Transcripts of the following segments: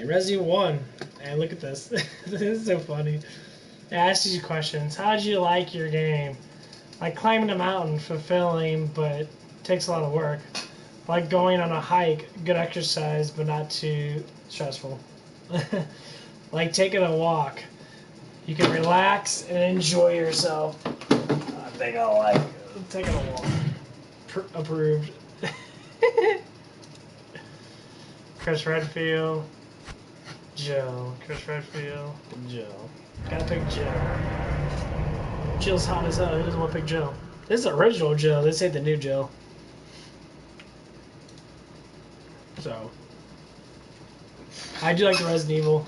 Resident 1. And look at this. This is so funny. It asks you questions. How did you like your game? Like climbing a mountain, fulfilling, but takes a lot of work. Like going on a hike, good exercise, but not too stressful. Like taking a walk. You can relax and enjoy yourself. I think I like taking a walk. Approved. Chris Redfield. Joe. Chris Redfield. Joe. Gotta pick Joe. Jill's hot as hell. Who doesn't want to pick Joe? This is the original Joe. This ain't the new Joe. So. I do like the Resident Evil.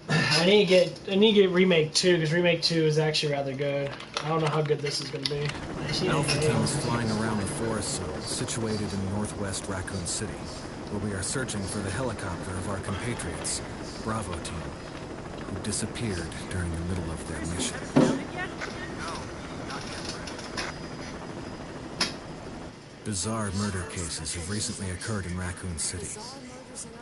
I need to get Remake 2, because Remake 2 is actually rather good. I don't know how good this is going to be. Alpha Team is flying around the forest zone situated in northwest Raccoon City, where we are searching for the helicopter of our compatriots, Bravo Team, who disappeared during the middle of their mission. Bizarre murder cases have recently occurred in Raccoon City.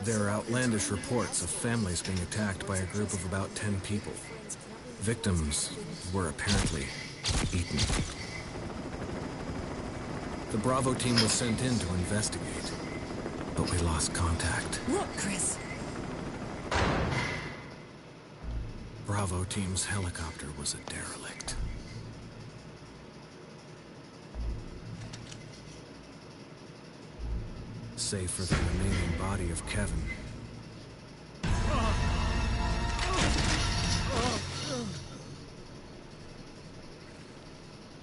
There are outlandish reports of families being attacked by a group of about 10 people. Victims were apparently eaten. The Bravo team was sent in to investigate, but we lost contact. Look, Chris. Bravo team's helicopter was a derelict. Save for the remaining body of Kevin.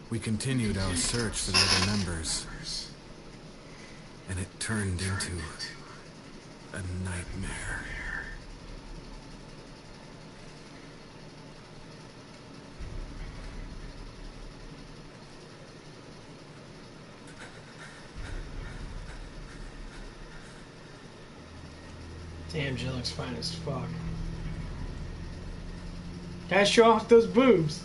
We continued our search for the other members, and it turned into a nightmare. Damn, Jill looks fine as fuck. Gotta show off those boobs.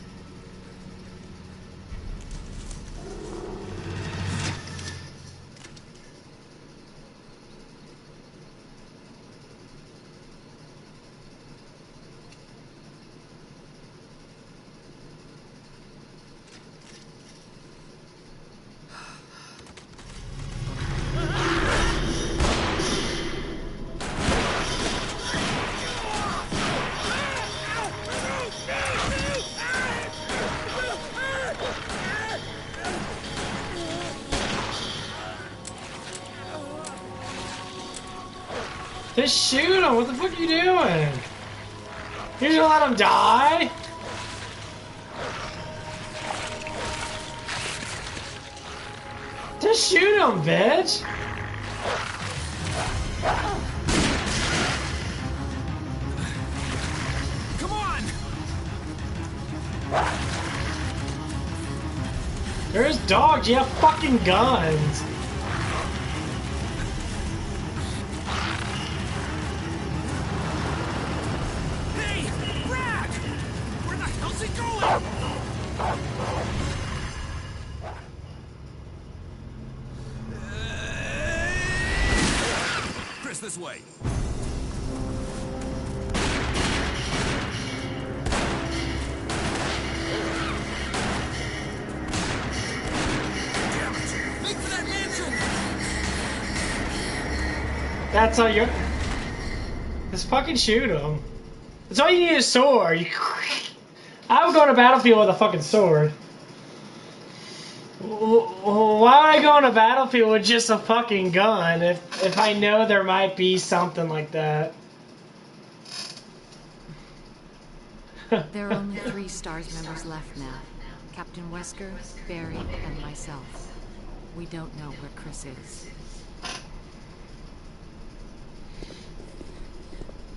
Just shoot him! What the fuck are you doing? You're gonna let him die? Just shoot him, bitch! Come on! There's dogs, you have fucking guns! This way. Make for that mansion. That's all you. Just fucking shoot him. That's all you need is a sword. I would go on a battlefield with a fucking sword. Why would I go on a battlefield with just a fucking gun if I know there might be something like that? There are only 3 STARS members left now. Captain Wesker, Barry, and myself. We don't know where Chris is.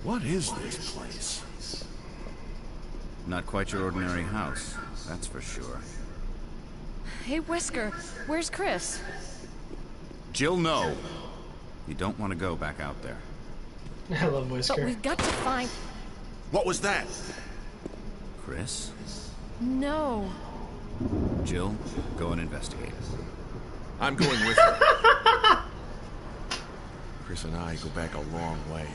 What is this place? Not quite your ordinary house, that's for sure. Hey, Wesker, where's Chris? Jill, no. You don't want to go back out there. I love Wesker. But we've got to find... What was that? Chris? No. Jill, go and investigate. I'm going with you. Chris and I go back a long way.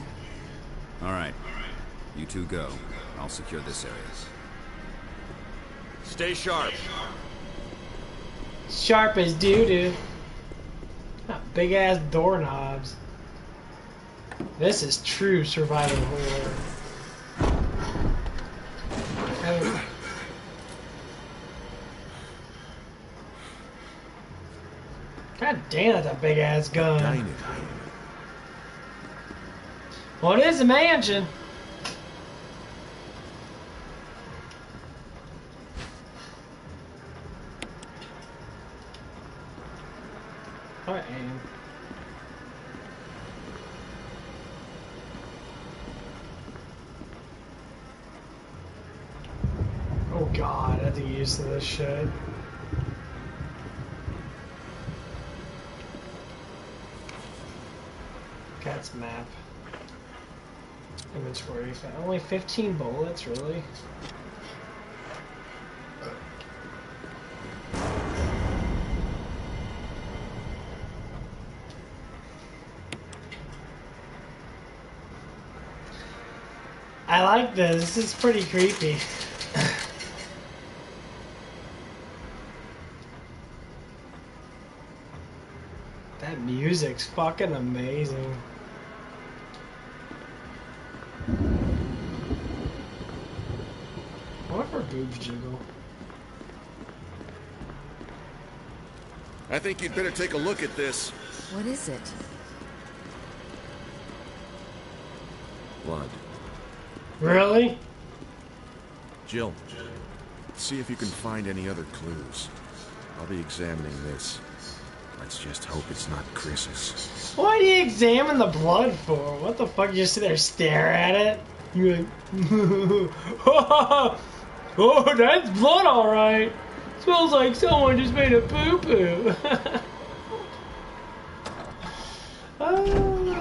All right. You two go. I'll secure this area. Stay sharp. Sharp as doo-doo. Big ass doorknobs. This is true survival horror. Oh. God damn, that's a big ass gun. Dang it. Well, it is a mansion. Alright, aim. Oh god, I have to get used to this shit. Cat's map. Inventory. Only 15 bullets, really? I like this. This is pretty creepy. That music's fucking amazing. What if her boobs jiggle? I think you'd better take a look at this. What is it? Blood. Really? Jill, see if you can find any other clues. I'll be examining this. Let's just hope it's not Chris's. Why do you examine the blood for? What the fuck? You just sit there and stare at it? You're like, oh, that's blood, alright. Smells like someone just made a poo-poo. Oh.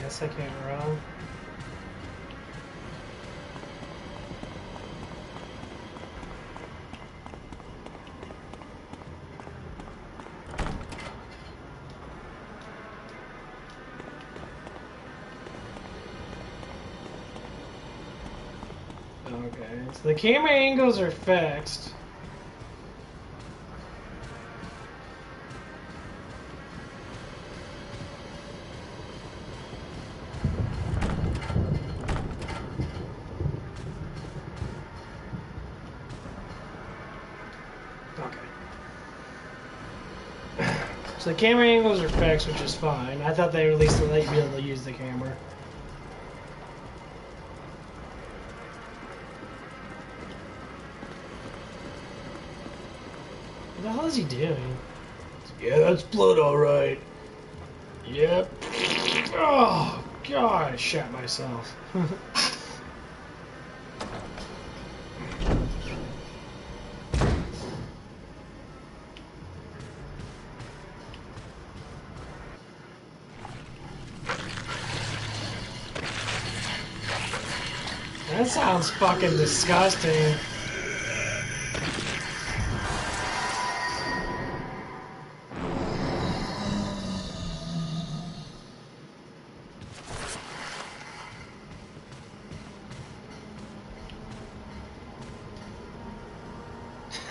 Yes, I can't run. Okay, so the camera angles are fixed. So the camera angles are fixed, which is fine. I thought they would at least let you be able to use the camera. What the hell is he doing? Yeah, that's blood, alright. Yep. Oh, God, I shat myself. That sounds fucking disgusting.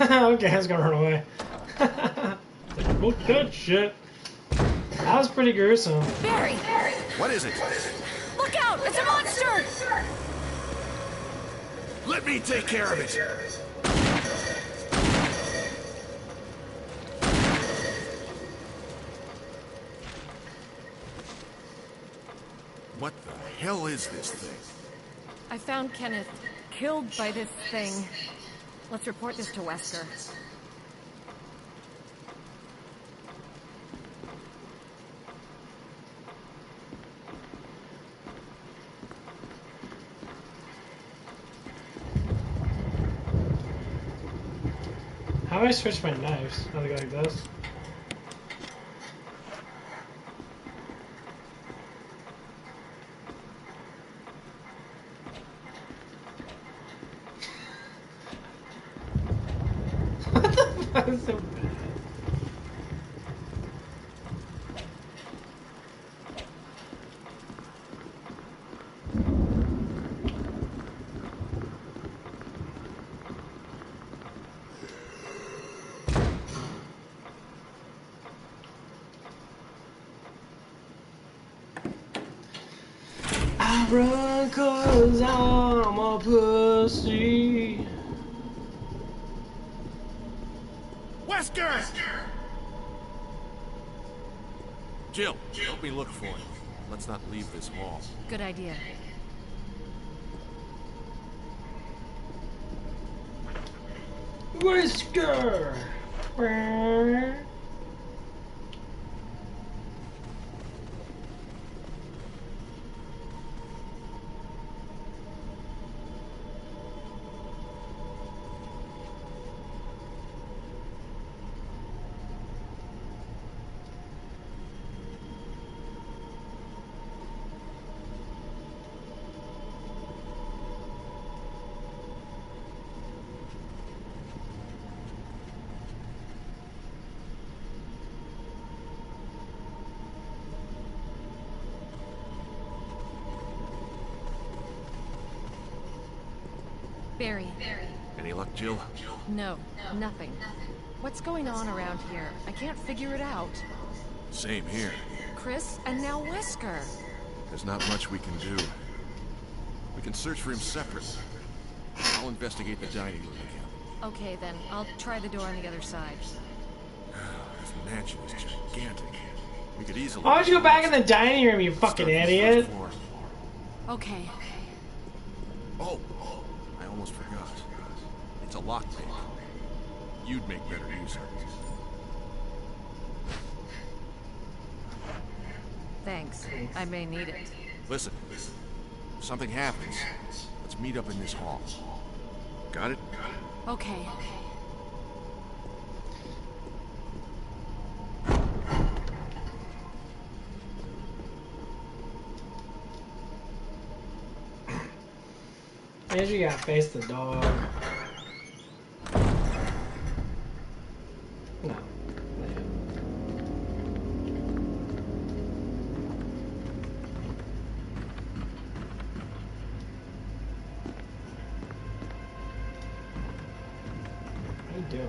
Okay, I was gonna run away. Look at that shit. That was pretty gruesome. Barry! What is it? Look out! It's a monster! Let me take care of it. What the hell is this thing? I found Kenneth killed by this thing. Let's report this to Wesker. How do I switch my knives? How do I go like this? That's so bad. I run 'cause I'm a pussy. Wesker! Jill, help me look for him. Let's not leave this hall. Good idea. Whisker! Barry. Any luck, Jill? No, nothing. What's going on around here? I can't figure it out. Same here. Chris, and now Wesker. There's not much we can do. We can search for him separately. I'll investigate the dining room again. Okay, then. I'll try the door on the other side. This mansion is gigantic. We could easily... Why don't you go back in the dining room, you fucking idiot? Okay. Oh, I almost forgot. It's a lockpick. You'd make better use of it. Thanks. I may need it. Listen, if something happens, let's meet up in this hall. Got it? Okay. I usually gotta face the dog. No. What are you doing?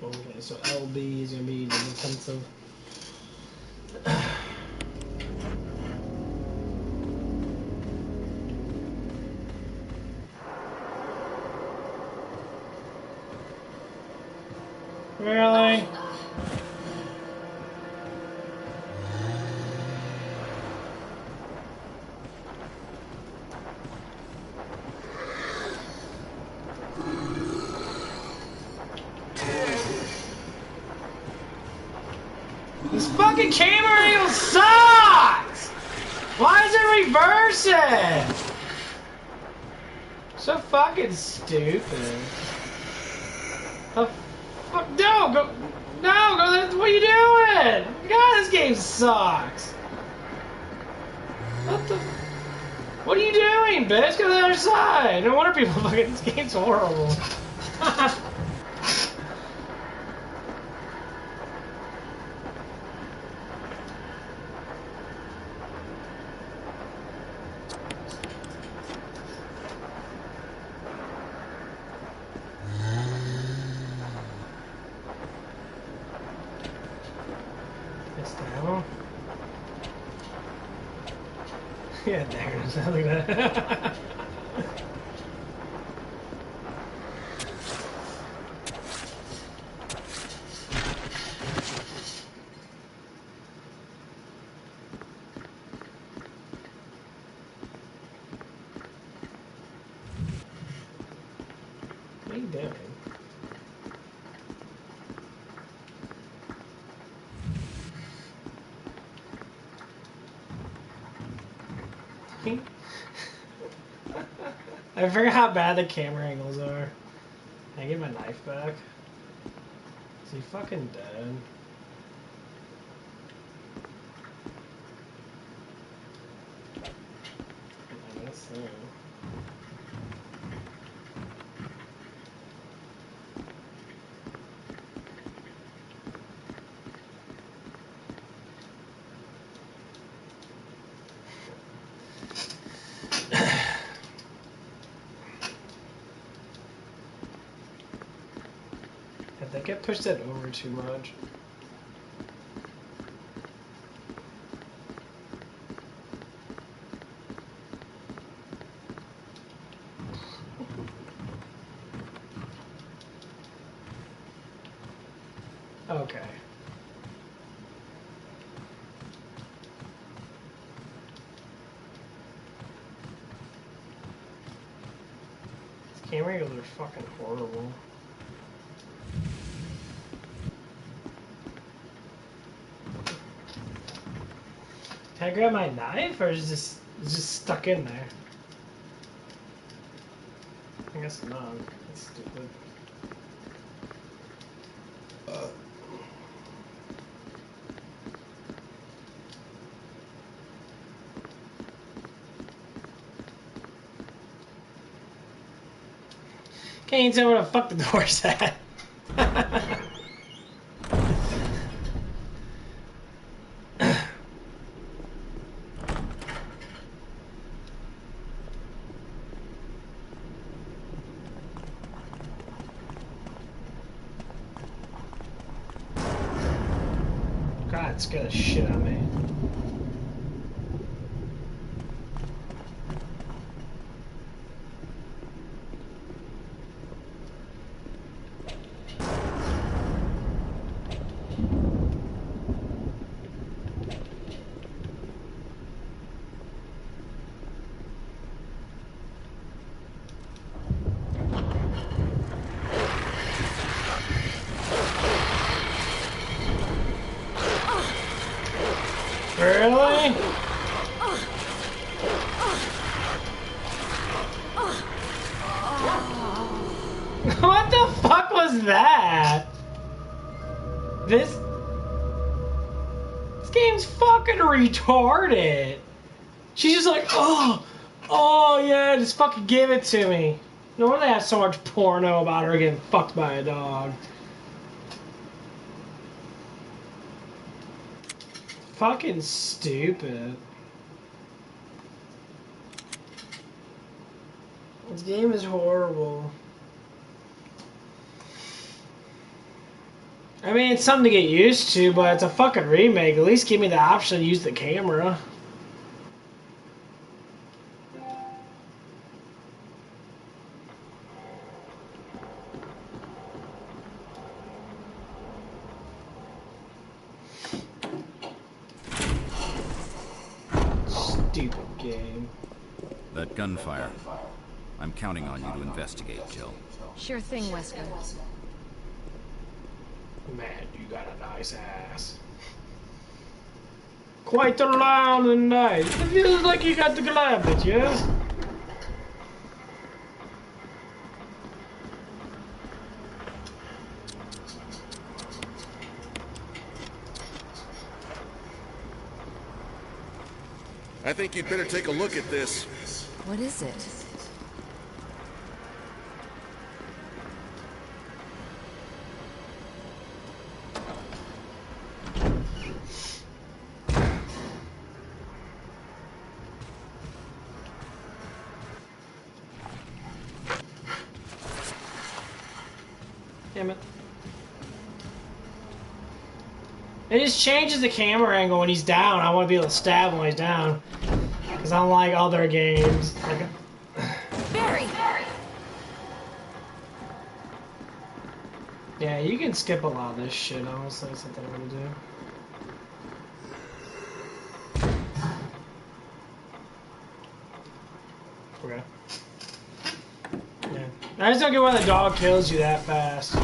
Okay, so LB is gonna be the defensive. Really? This fucking camera angle sucks! Why is it reversing? So fucking stupid. Oh, fuck, no, go, what are you doing? God, this game sucks. What are you doing, bitch? Go to the other side. No wonder people fucking, this game's horrible. Yeah, there it is. Look at that. What are you doing? I forgot how bad the camera angles are. Can I get my knife back? Is he fucking dead? I guess so. I think I pushed it over too much. Okay. These camera angles are fucking horrible. Can I grab my knife, or is this it's just stuck in there? I guess not. That's stupid. Can't even tell where the fuck the door's at. God, it scared the shit out of me. Really? What the fuck was that? This game's fucking retarded. She's just like, oh yeah, just fucking give it to me. No wonder they have so much porno about her getting fucked by a dog. Fucking stupid. This game is horrible. I mean, it's something to get used to, but it's a fucking remake. At least give me the option to use the camera. Stupid game. That gunfire. I'm counting on you to investigate, Jill. Sure thing, Wesker. Man, you got a nice ass. Quite loud and nice. It feels like you got the glam it, yes? I think you'd better take a look at this. What is it? Damn it. It just changes the camera angle when he's down. I want to be able to stab him when he's down. Because unlike other games, like... Barry! Yeah, you can skip a lot of this shit, honestly. It's something I'm gonna do. Okay. Yeah. I just don't get why the dog kills you that fast.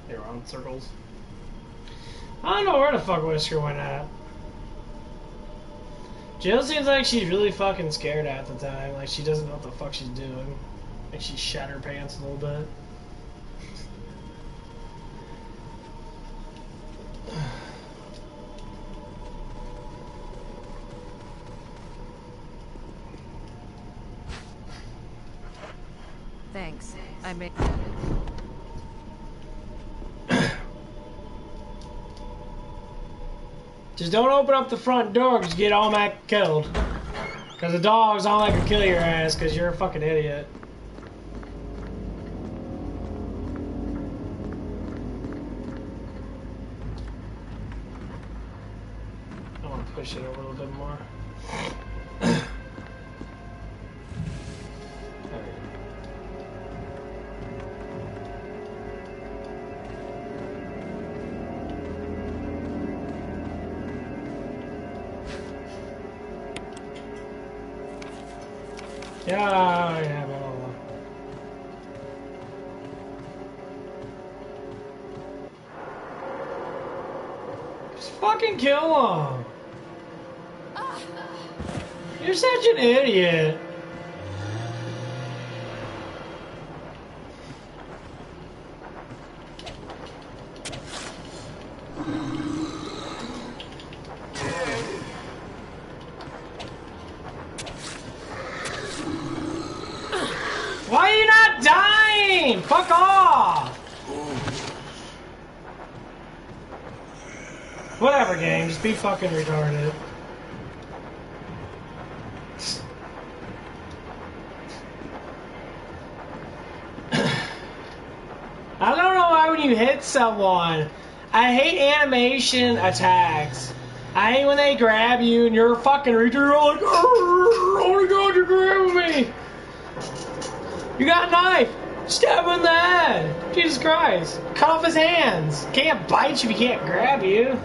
They're on circles. I don't know where the fuck Wesker went at. Jill seems like she's really fucking scared at the time. Like she doesn't know what the fuck she's doing. Like she shat her pants a little bit. Thanks. I made... Just don't open up the front door because you get automatic killed. Because the dog's automatically kill your ass because you're a fucking idiot. I want to push it over a little bit more. Yeah, blah, blah, blah. Just fucking kill him. You're such an idiot. Why are you not dying? Fuck off! Whatever, game. Just be fucking retarded. I don't know why when you hit someone, I hate animation attacks. I hate when they grab you and you're a fucking retard. You're like, oh my god, you're grabbing me! You got a knife! Stab him in the head! Jesus Christ! Cut off his hands! Can't bite you if he can't grab you!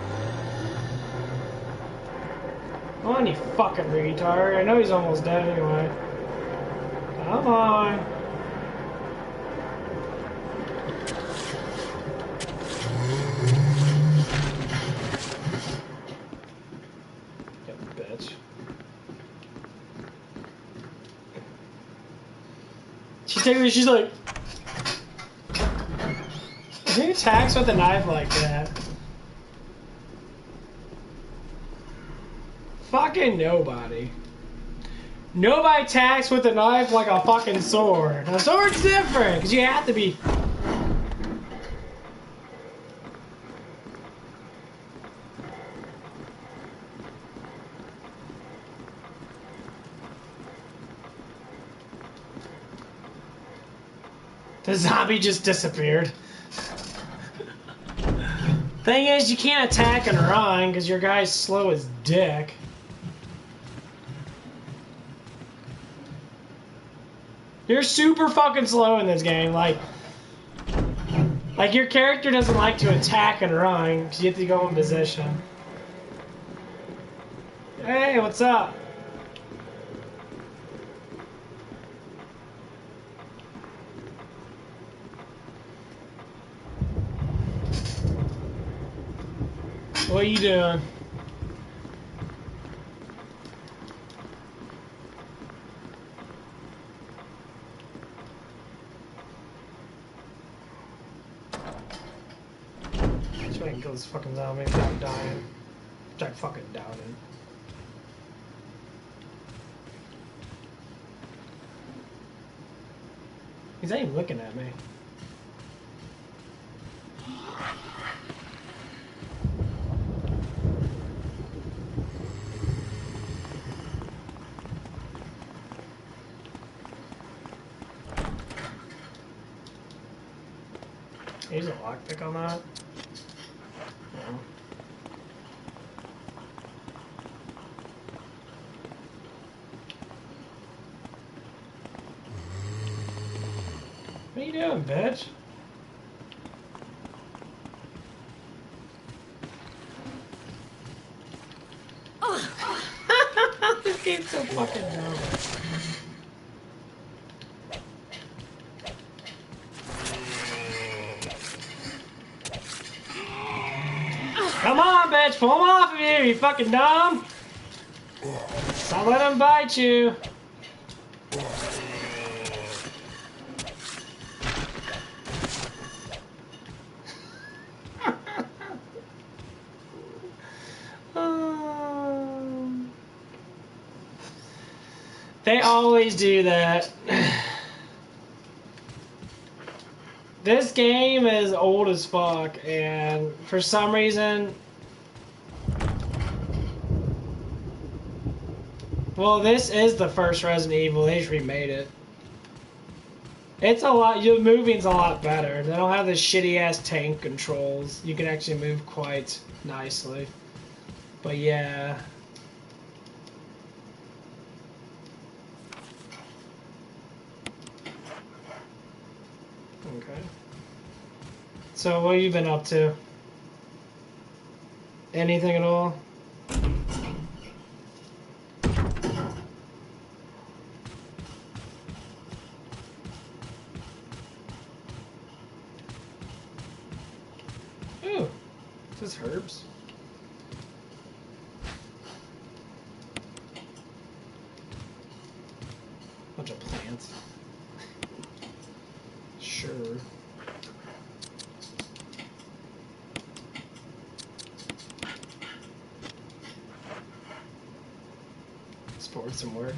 Come on, you fucking retard. I know he's almost dead anyway. Come on. You bitch. She's like... Who attacks with a knife like that? Fucking nobody. Nobody attacks with a knife like a fucking sword. A sword's different, because you have to be... The zombie just disappeared. Thing is, you can't attack and run because your guy's slow as dick. You're super fucking slow in this game. Like your character doesn't like to attack and run because you have to go in position. Hey, what's up? What are you doing? Just wait and kill this fucking zombie without dying. Which I fucking doubted. He's not even looking at me. Use a lockpick on that. No. What are you doing, bitch? This game's so fucking dumb. Come on, bitch, pull him off of you, you fucking dumb! Stop letting him bite you. They always do that. This game is old as fuck, and for some reason... Well, this is the first Resident Evil. They just remade it. It's a lot... Your moving's a lot better. They don't have the shitty-ass tank controls. You can actually move quite nicely. But yeah... Okay. So, what have you been up to? Anything at all? Ooh, this is herbs. Bunch of plants. Sure. Sports and work.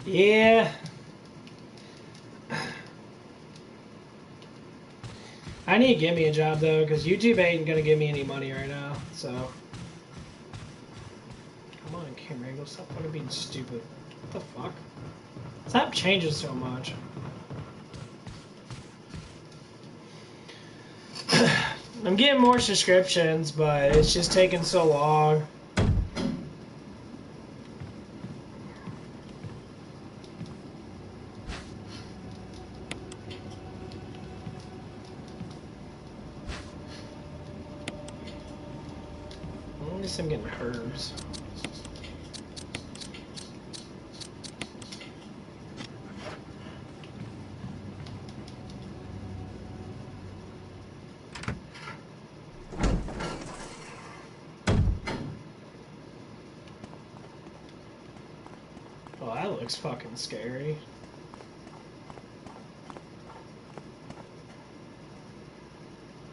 Yeah. I need to get me a job though, because YouTube ain't gonna give me any money right now. So. Come on, camera angle. Stop fucking being stupid. What the fuck? Stop changing so much. I'm getting more subscriptions, but it's just taking so long. At least I'm getting herbs. Oh, that looks fucking scary.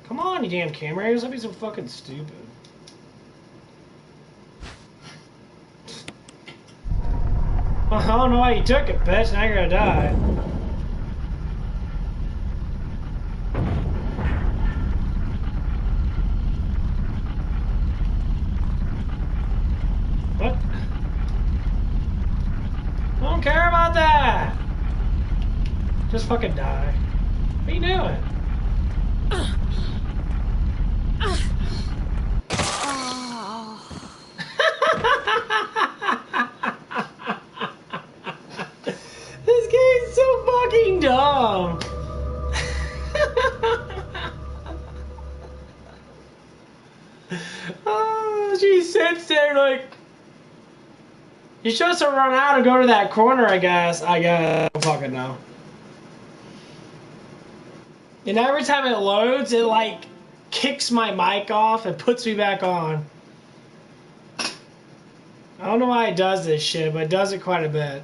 Come on, you damn camera angles. Don't be so fucking stupid. Well, I don't know why you took it, bitch. Now you're gonna die. What? I don't care about that. Just fucking die. What are you doing? This game's so fucking dumb. Oh, she sits there like you're supposed to run out and go to that corner. I guess. I don't fucking know. And every time it loads, it like kicks my mic off and puts me back on. I don't know why it does this shit, but it does it quite a bit.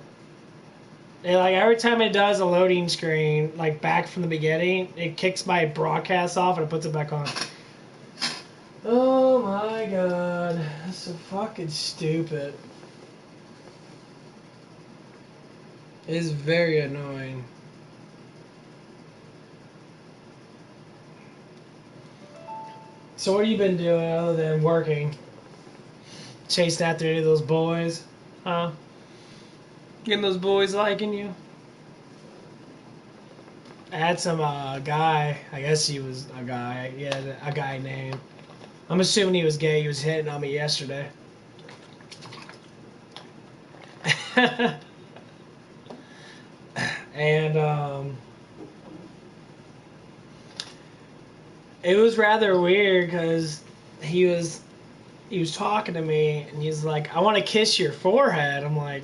And like every time it does a loading screen, like back from the beginning, it kicks my broadcast off and it puts it back on. Oh my god, that's so fucking stupid. It is very annoying. So what have you been doing other than working? Chasing after any of those boys? Huh? Getting those boys liking you? I had some guy, I guess he was a guy, he had a guy name. I'm assuming he was gay, he was hitting on me yesterday. And it was rather weird because he was talking to me and he's like, I want to kiss your forehead. I'm like,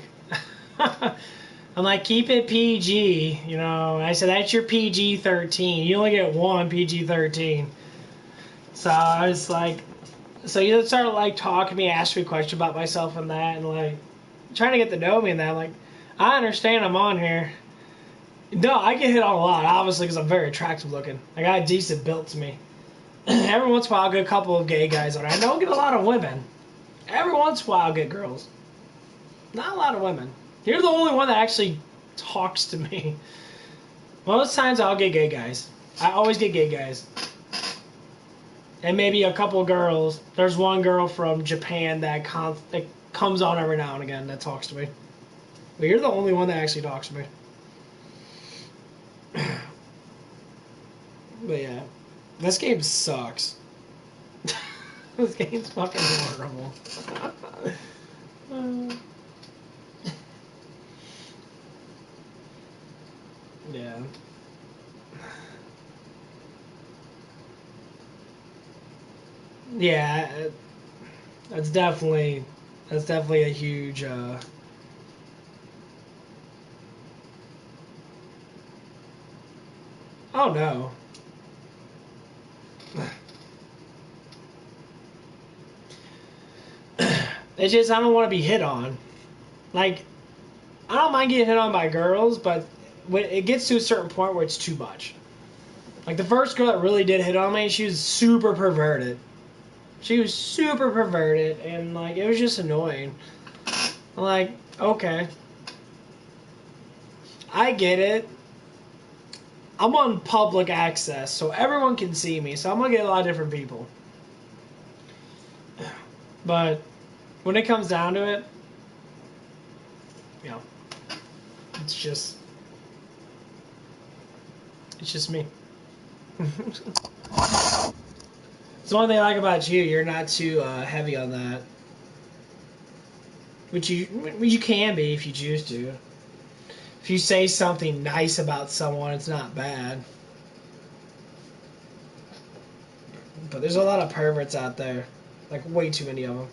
keep it PG, you know. I said, that's your PG-13. You only get one PG-13. So I was like, so he started like talking to me, asking me a question about myself and that, and like trying to get to know me and that. I'm like, I understand I'm on here. No, I get hit on a lot, obviously, because I'm very attractive looking. I got a decent build to me. Every once in a while, I'll get a couple of gay guys on it. I don't get a lot of women. Every once in a while, I'll get girls. Not a lot of women. You're the only one that actually talks to me. Most times, I'll get gay guys. I always get gay guys. And maybe a couple girls. There's one girl from Japan that comes on every now and again that talks to me. But you're the only one that actually talks to me. But yeah. This game sucks. This game's fucking horrible. Yeah. Yeah, that's definitely a huge oh no. It's just I don't want to be hit on. Like, I don't mind getting hit on by girls, but when it gets to a certain point where it's too much. Like the first girl that really did hit on me, she was super perverted. She was super perverted, and like it was just annoying. I'm like, okay, I get it. I'm on public access, so everyone can see me, so I'm gonna get a lot of different people. But when it comes down to it, you know, it's just me. It's the one thing I like about you. You're not too heavy on that, which you can be if you choose to. If you say something nice about someone, it's not bad. But there's a lot of perverts out there, like way too many of them.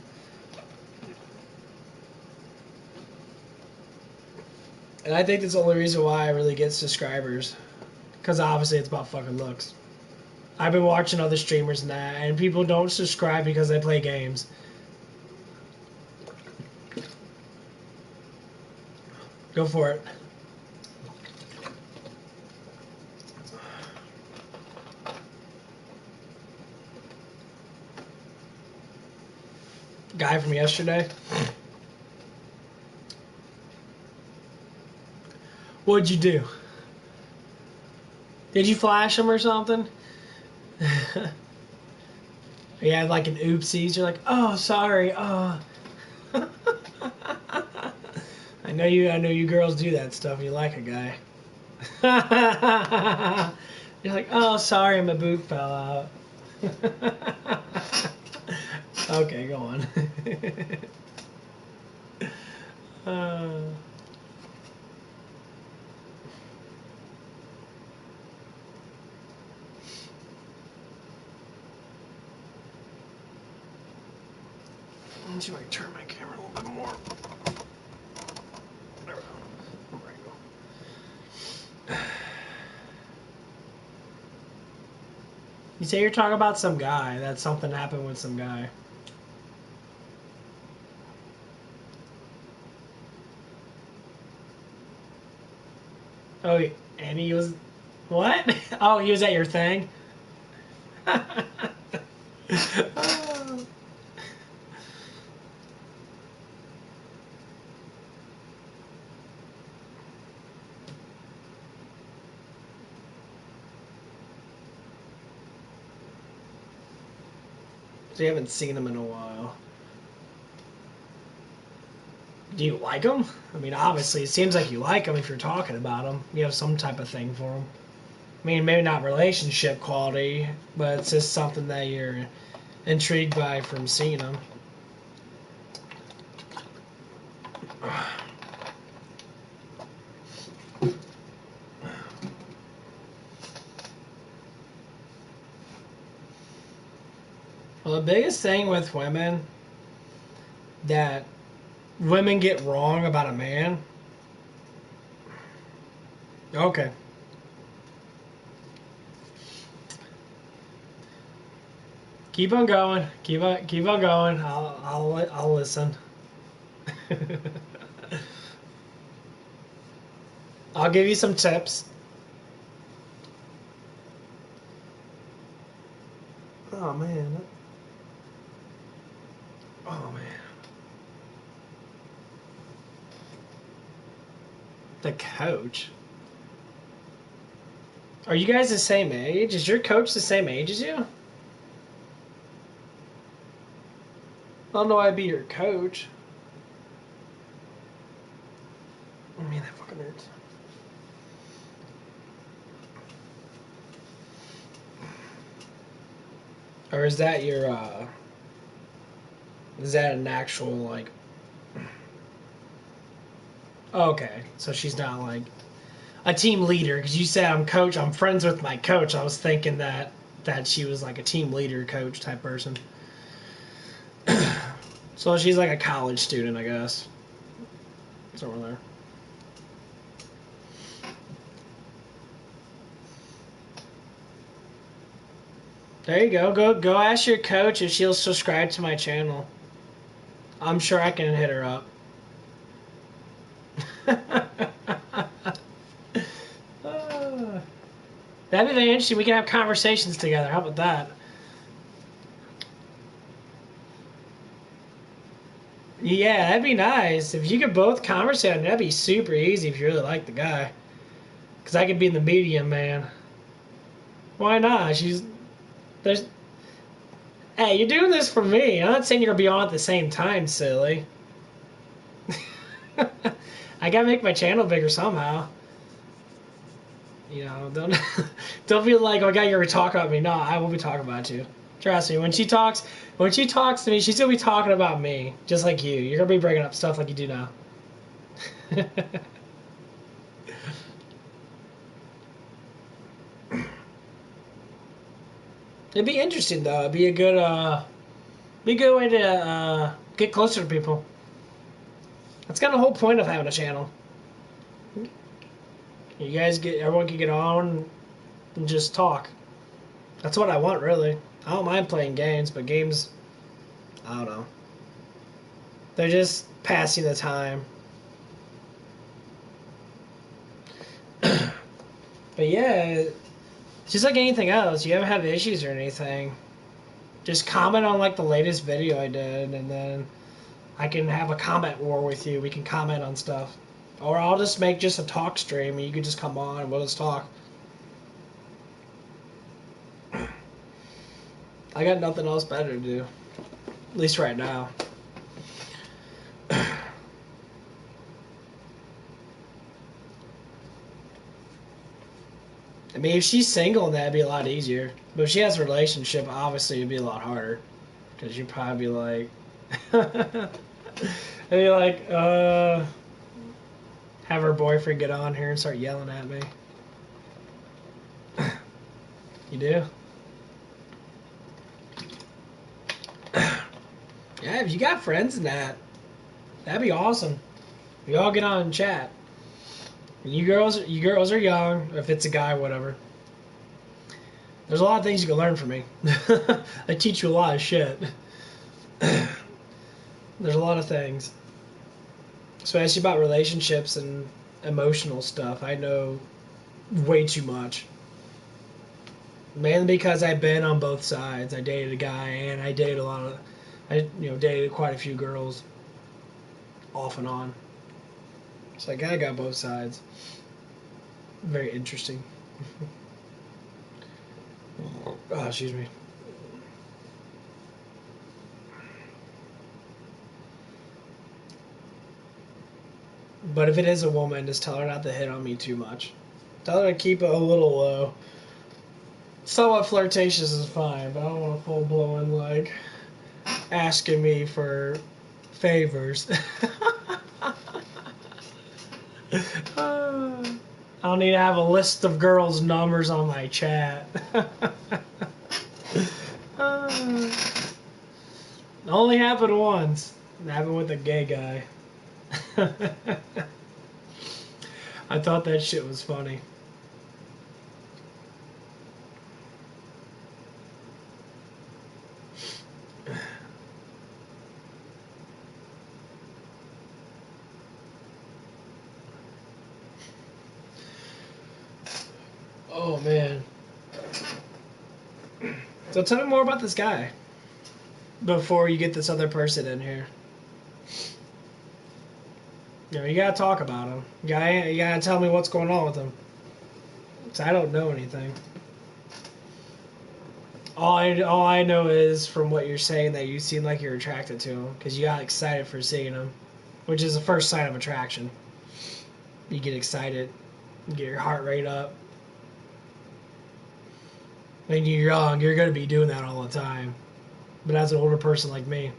And I think that's the only reason why I really get subscribers, because obviously it's about fucking looks. I've been watching other streamers and that, and people don't subscribe because they play games. Go for it. Guy from yesterday. What'd you do? Did you flash him or something? You had like an oopsies. You're like, oh, sorry. Oh. I know you girls do that stuff. You like a guy. You're like, oh, sorry, my boot fell out. Okay, go on. Let me see if I can turn my camera a little bit more. There we go. You say you're talking about some guy. That something happened with some guy. Oh, and he was... What? Oh, he was at your thing? So you haven't seen him in a while. Do you like him? I mean, obviously, it seems like you like him if you're talking about him. You have some type of thing for him. I mean, maybe not relationship quality, but it's just something that you're intrigued by from seeing him. Well, the biggest thing with women that women get wrong about a man. Okay. Keep on going. Keep on going. I'll listen. I'll give you some tips. Oh man. Oh man. The coach. Are you guys the same age? Is your coach the same age as you? I don't know why I'd be your coach. I mean, that fucking hurts. Or is that your, is that an actual, like... Okay, so she's not, like, a team leader, because you said I'm coach, I'm friends with my coach. I was thinking that she was, like, a team leader coach type person. So she's, like, a college student, I guess. Somewhere there. There you go. Go ask your coach if she'll subscribe to my channel. I'm sure I can hit her up. That'd be very interesting. We can have conversations together. How about that? Yeah, that'd be nice. If you could both conversate, that'd be super easy if you really like the guy. Because I could be in the medium, man. Why not? There's... Hey, you're doing this for me. I'm not saying you're going to be on at the same time, silly. I gotta make my channel bigger somehow. You know, don't be like, oh, I got you to talk about me. No, I will be talking about you. Trust me. When she talks to me, she's gonna be talking about me, just like you. You're gonna be bringing up stuff like you do now. It'd be interesting though. It'd be a good way to get closer to people. That's kind of the whole point of having a channel. You guys everyone can get on and just talk. That's what I want, really. I don't mind playing games, but games, I don't know. They're just passing the time. But yeah, just like anything else, you ever have issues or anything, just comment on like the latest video I did, and then I can have a comment war with you. We can comment on stuff. Or I'll just make just a talk stream, and you can just come on and we'll just talk. I got nothing else better to do. At least right now. I mean, if she's single, that'd be a lot easier. But if she has a relationship, obviously it'd be a lot harder. Because you'd probably be like... I'd be like, have her boyfriend get on here and start yelling at me. You do? Yeah, if you got friends in that'd be awesome. We all get on and chat. And you girls are young, if it's a guy, whatever. There's a lot of things you can learn from me. I teach you a lot of shit. There's a lot of things. Especially about relationships and emotional stuff. I know way too much. Mainly because I've been on both sides. I dated a guy and I dated dated quite a few girls off and on. So I kinda got both sides. Very interesting. Oh, excuse me. But if it is a woman, just tell her not to hit on me too much. Tell her to keep it a little low. Somewhat flirtatious is fine, but I don't want a full blown like asking me for favors. I don't need to have a list of girls' numbers on my chat. Only happened once. It happened with a gay guy. I thought that shit was funny. Oh man. So tell me more about this guy before you get this other person in here. You know, you gotta talk about him. You gotta tell me what's going on with him. 'Cause I don't know anything. All I know is from what you're saying that you seem like you're attracted to him because you got excited for seeing him, which is the first sign of attraction. You get excited, you get your heart rate up. When you're young, you're gonna be doing that all the time. But as an older person like me,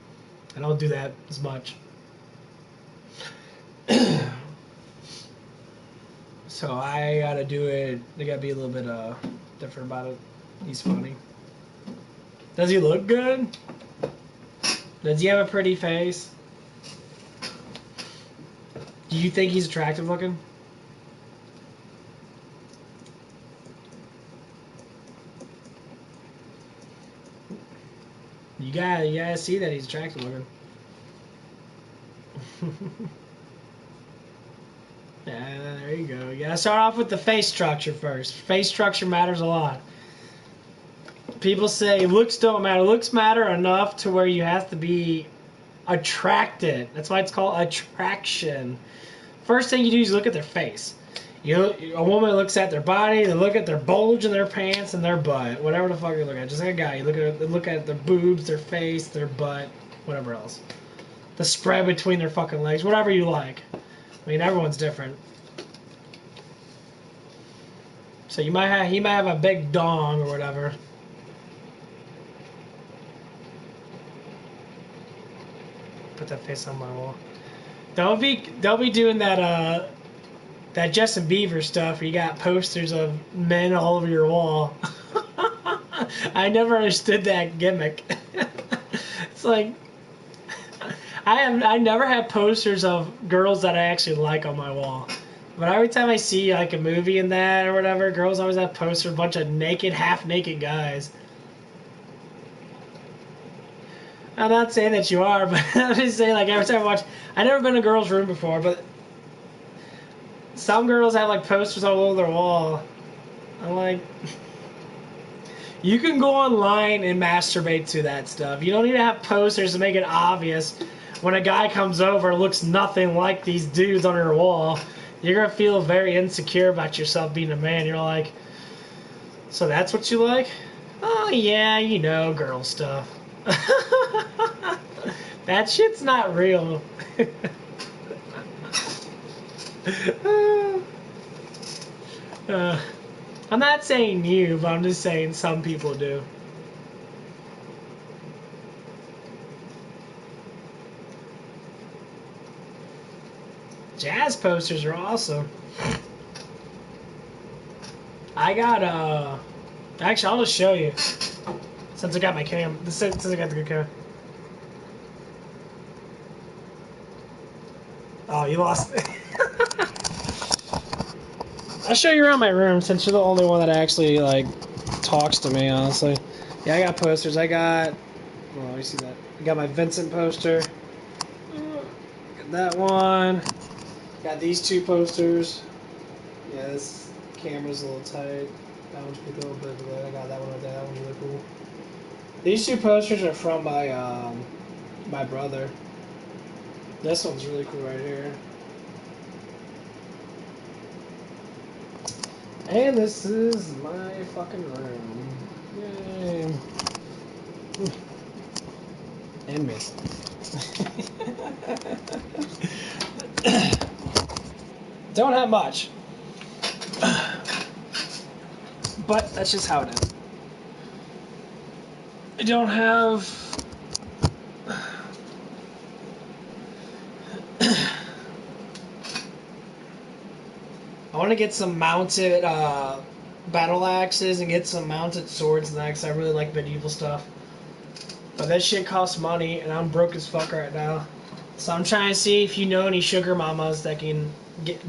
I don't do that as much. So I gotta do it. I gotta be a little bit different about it. He's funny. Does he look good? Does he have a pretty face? Do you think he's attractive looking? You gotta see that he's attractive looking. Yeah, there you go. You gotta start off with the face structure first. Face structure matters a lot. People say looks don't matter. Looks matter enough to where you have to be attracted. That's why it's called attraction. First thing you do is look at their face. A woman looks at their body, they look at their bulge in their pants and their butt. Whatever the fuck you look at. Just like a guy, you look at their boobs, their face, their butt, whatever else. The spread between their fucking legs, whatever you like. I mean, everyone's different. So he might have a big dong or whatever. Put that face on my wall. Don't be doing that that Justin Bieber stuff where you got posters of men all over your wall. I never understood that gimmick. It's like I never had posters of girls that I actually like on my wall. But every time I see like a movie in that or whatever, girls always have posters of a bunch of naked, half-naked guys. I'm not saying that you are, but I'm just saying like every time I watch, I've never been in a girl's room before, but some girls have like posters all over their wall. I'm like, you can go online and masturbate to that stuff. You don't need to have posters to make it obvious. When a guy comes over and looks nothing like these dudes on your wall, you're going to feel very insecure about yourself being a man. You're like, so that's what you like? Oh yeah, you know, girl stuff. That shit's not real. I'm not saying you, but I'm just saying some people do. Jazz posters are awesome. I got actually I'll just show you since I got my cam. Since I got the good camera. Oh, you lost it. I'll show you around my room since you're the only one that actually like talks to me, honestly. Yeah, I got posters. I got, well, let me see that. I got my Vincent poster. Got that one. Got these two posters. Yeah, this camera's a little tight. That one's pretty cool, but I got that one right there. That one's really cool. These two posters are from my my brother. This one's really cool right here. And this is my fucking room. Yay. And me. Don't have much. But that's just how it is. I don't have... I want to get some mounted battle axes and get some mounted swords next. I really like medieval stuff. But that shit costs money, and I'm broke as fuck right now. So I'm trying to see if you know any sugar mamas that can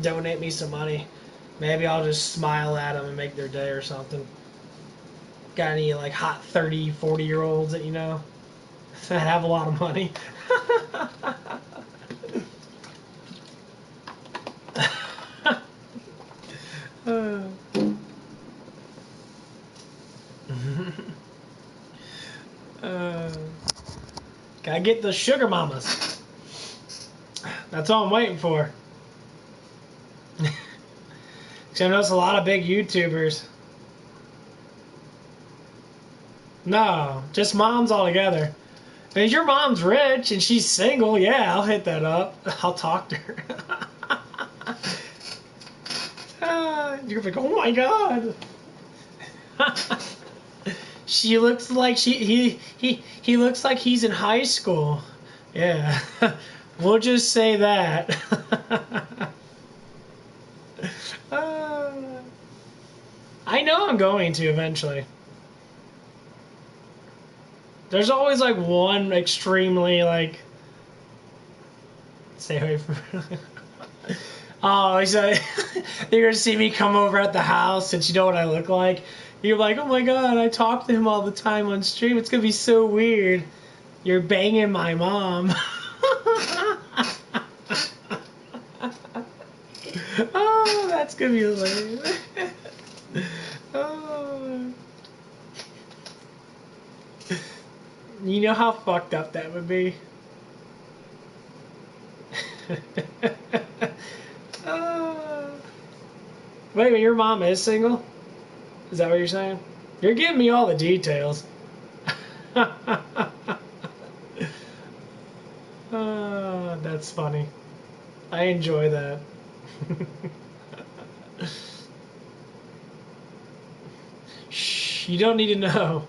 donate me some money. Maybe I'll just smile at them and make their day or something. Got any like hot 30, 40-year-olds that you know that have a lot of money? Gotta get the sugar mamas. That's all I'm waiting for. Cause I notice a lot of big YouTubers. No, just moms all together. And if your mom's rich and she's single, yeah, I'll hit that up. I'll talk to her. You're like, oh my god. She looks like he looks like he's in high school. Yeah. We'll just say that. I know I'm going to eventually. There's always like one extremely like stay away from oh, so you're gonna see me come over at the house since you know what I look like. You're like, oh my god, I talk to him all the time on stream. It's gonna be so weird. You're banging my mom. Oh, that's gonna be hilarious. Oh. You know how fucked up that would be? Wait, your mom is single? Is that what you're saying? You're giving me all the details. That's funny. I enjoy that. Shh, you don't need to know.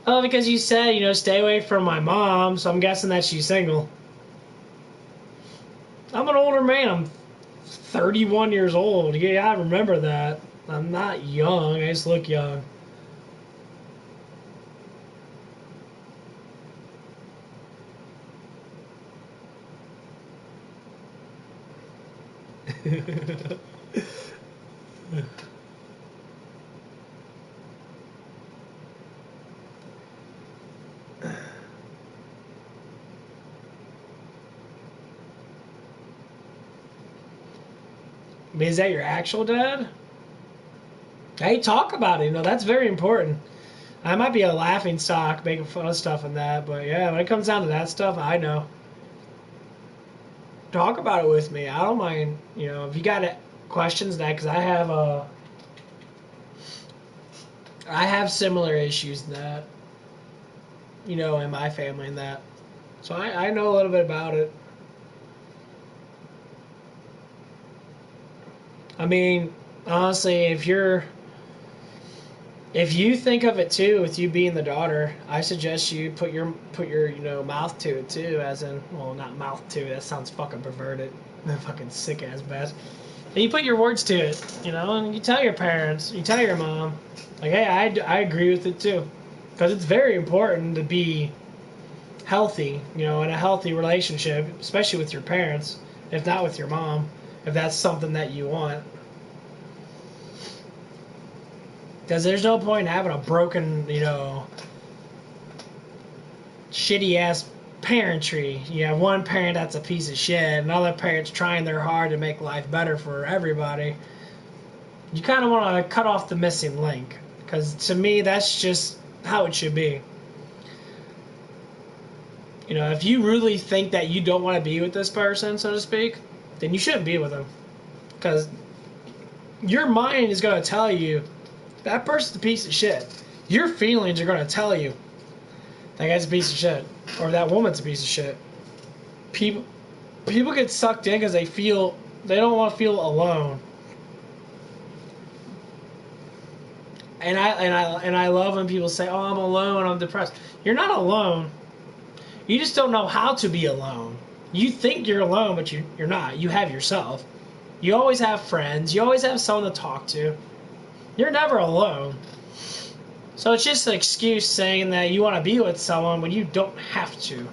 Oh, because you said, you know, stay away from my mom, so I'm guessing that she's single. I'm an older man. I'm 31 years old. Yeah, I remember that. I'm not young. I just look young. Is that your actual dad? Hey, talk about it. You know, that's very important. I might be a laughing stock, making fun of stuff and that, but yeah, when it comes down to that stuff, I know. Talk about it with me. I don't mind. You know, if you got questions, that because I have similar issues in that. You know, in my family and that, so I know a little bit about it. I mean, honestly, if you think of it too, with you being the daughter, I suggest you put your you know mouth to it too, as in, well, not mouth to it. That sounds fucking perverted, fucking sick ass bastard. And you put your words to it, you know, and you tell your parents, you tell your mom, like, hey, I agree with it too, because it's very important to be healthy, you know, in a healthy relationship, especially with your parents, if not with your mom, if that's something that you want. Because there's no point in having a broken, you know, shitty-ass parentry. You have one parent that's a piece of shit, and other parents trying their hard to make life better for everybody. You kind of want to cut off the missing link. Because to me, that's just how it should be. You know, if you really think that you don't want to be with this person, so to speak, then you shouldn't be with them. Because your mind is going to tell you that person's a piece of shit. Your feelings are going to tell you that guy's a piece of shit. Or that woman's a piece of shit. people get sucked in because they don't want to feel alone. And I love when people say, "Oh, I'm alone, I'm depressed." You're not alone. You just don't know how to be alone. You think you're alone, but you're not. You have yourself. You always have friends. You always have someone to talk to. You're never alone. So it's just an excuse saying that you want to be with someone when you don't have to.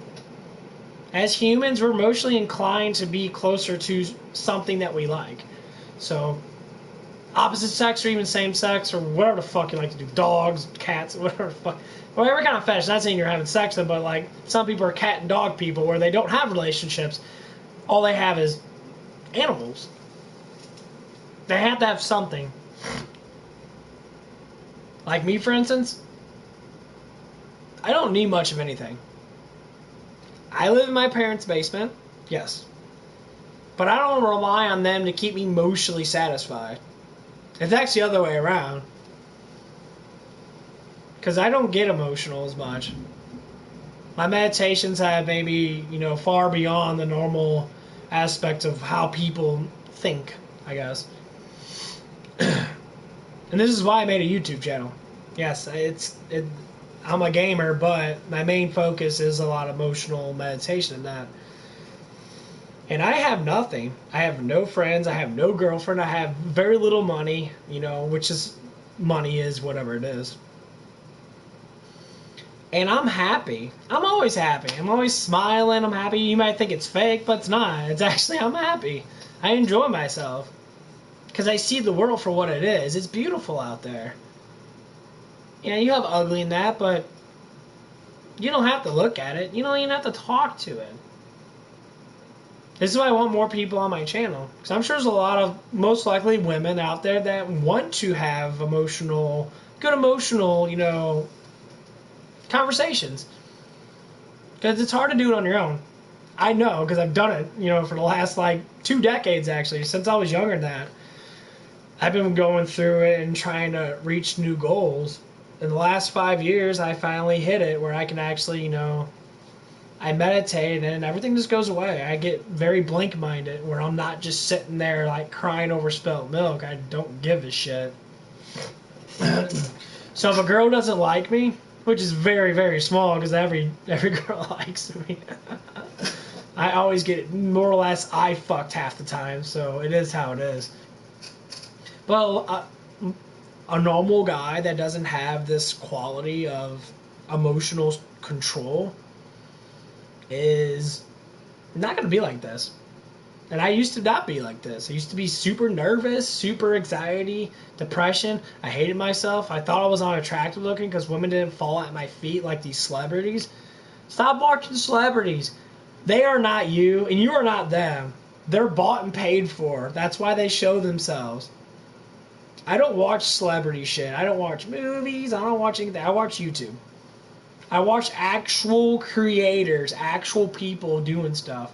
As humans, we're emotionally inclined to be closer to something that we like. So opposite sex or even same sex or whatever the fuck you like to do. Dogs, cats, whatever the fuck. Whatever kind of fetish. Not saying you're having sex with them, but like some people are cat and dog people where they don't have relationships. All they have is animals. They have to have something. Like me, for instance, I don't need much of anything. I live in my parents' basement, yes. But I don't rely on them to keep me emotionally satisfied. It's actually the other way around. Because I don't get emotional as much. My meditations have maybe, far beyond the normal aspect of how people think, I guess. And this is why I made a YouTube channel. Yes, I'm a gamer, but my main focus is a lot of emotional meditation and that. And I have nothing. I have no friends. I have no girlfriend. I have very little money, which is, money is whatever it is. And I'm happy. I'm always happy. I'm always smiling. I'm happy. You might think it's fake, but it's not. It's actually, I'm happy. I enjoy myself. Because I see the world for what it is. It's beautiful out there. You have ugly in that, but you don't have to look at it. You don't even have to talk to it. This is why I want more people on my channel. Because I'm sure there's a lot of, most likely, women out there that want to have good emotional, conversations. Because it's hard to do it on your own. I know, because I've done it, for the last, 2 decades, actually, since I was younger than that. I've been going through it and trying to reach new goals. In the last 5 years, I finally hit it where I can actually, I meditate and everything just goes away. I get very blink-minded where I'm not just sitting there, crying over spilt milk. I don't give a shit. So if a girl doesn't like me, which is very, very small because every girl likes me, I always get more or less eye fucked half the time, so it is how it is. Well, a normal guy that doesn't have this quality of emotional control is not going to be like this. And I used to not be like this. I used to be super nervous, super anxiety, depression. I hated myself. I thought I was unattractive looking because women didn't fall at my feet like these celebrities. Stop watching celebrities. They are not you, and you are not them. They're bought and paid for. That's why they show themselves. I don't watch celebrity shit. I don't watch movies. I don't watch anything. I watch YouTube. I watch actual creators, actual people doing stuff.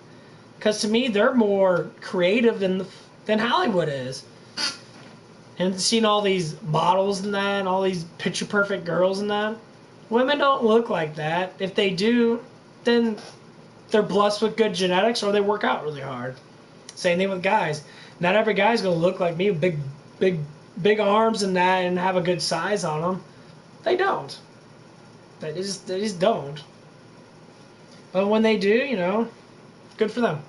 Because to me, they're more creative than Hollywood is. And seeing all these models and that, and all these picture-perfect girls and that, women don't look like that. If they do, then they're blessed with good genetics or they work out really hard. Same thing with guys. Not every guy's going to look like me with big arms and that and have a good size on them. They don't. They just don't. But when they do, good for them.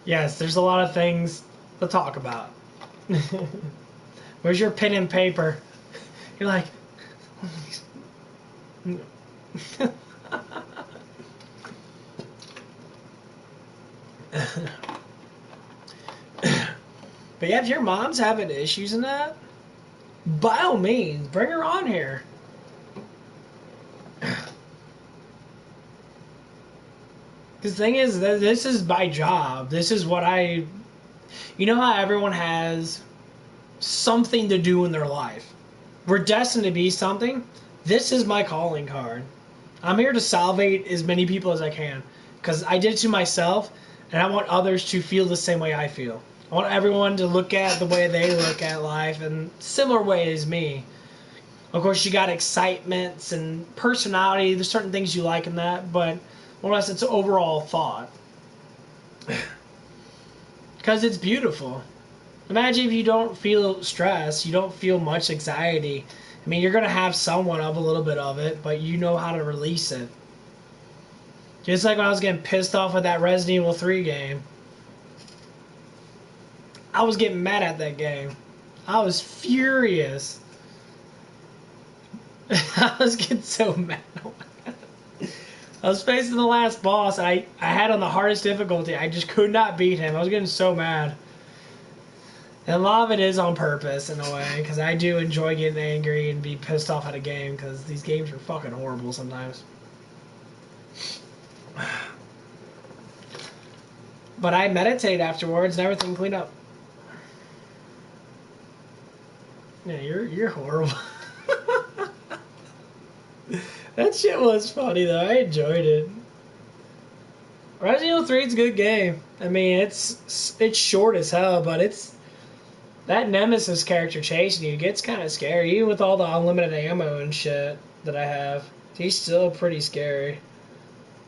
Yes, there's a lot of things to talk about. Where's your pen and paper? You're like... But yeah, if your mom's having issues in that, by all means, bring her on here. Because the thing is, this is my job. This is what I... You know how everyone has something to do in their life? We're destined to be something. This is my calling card. I'm here to salvate as many people as I can. Because I did it to myself, and I want others to feel the same way I feel. I want everyone to look at the way they look at life in similar ways as me. Of course, you got excitements and personality. There's certain things you like in that, but More or less, it's an overall thought. Because it's beautiful. Imagine if you don't feel stress, you don't feel much anxiety. I mean, you're going to have somewhat of a little bit of it, but you know how to release it. Just like when I was getting pissed off with that Resident Evil 3 game. I was getting mad at that game. I was furious. I was getting so mad. I was facing the last boss. I had on the hardest difficulty. I just could not beat him. I was getting so mad. And a lot of it is on purpose in a way, because I do enjoy getting angry and be pissed off at a game, because these games are fucking horrible sometimes. But I meditate afterwards and everything cleaned up. Yeah, you're horrible. That shit was funny though. I enjoyed it. Resident Evil 3 is a good game. I mean, it's short as hell, but it's that Nemesis character chasing you gets kind of scary, even with all the unlimited ammo and shit that I have. He's still pretty scary.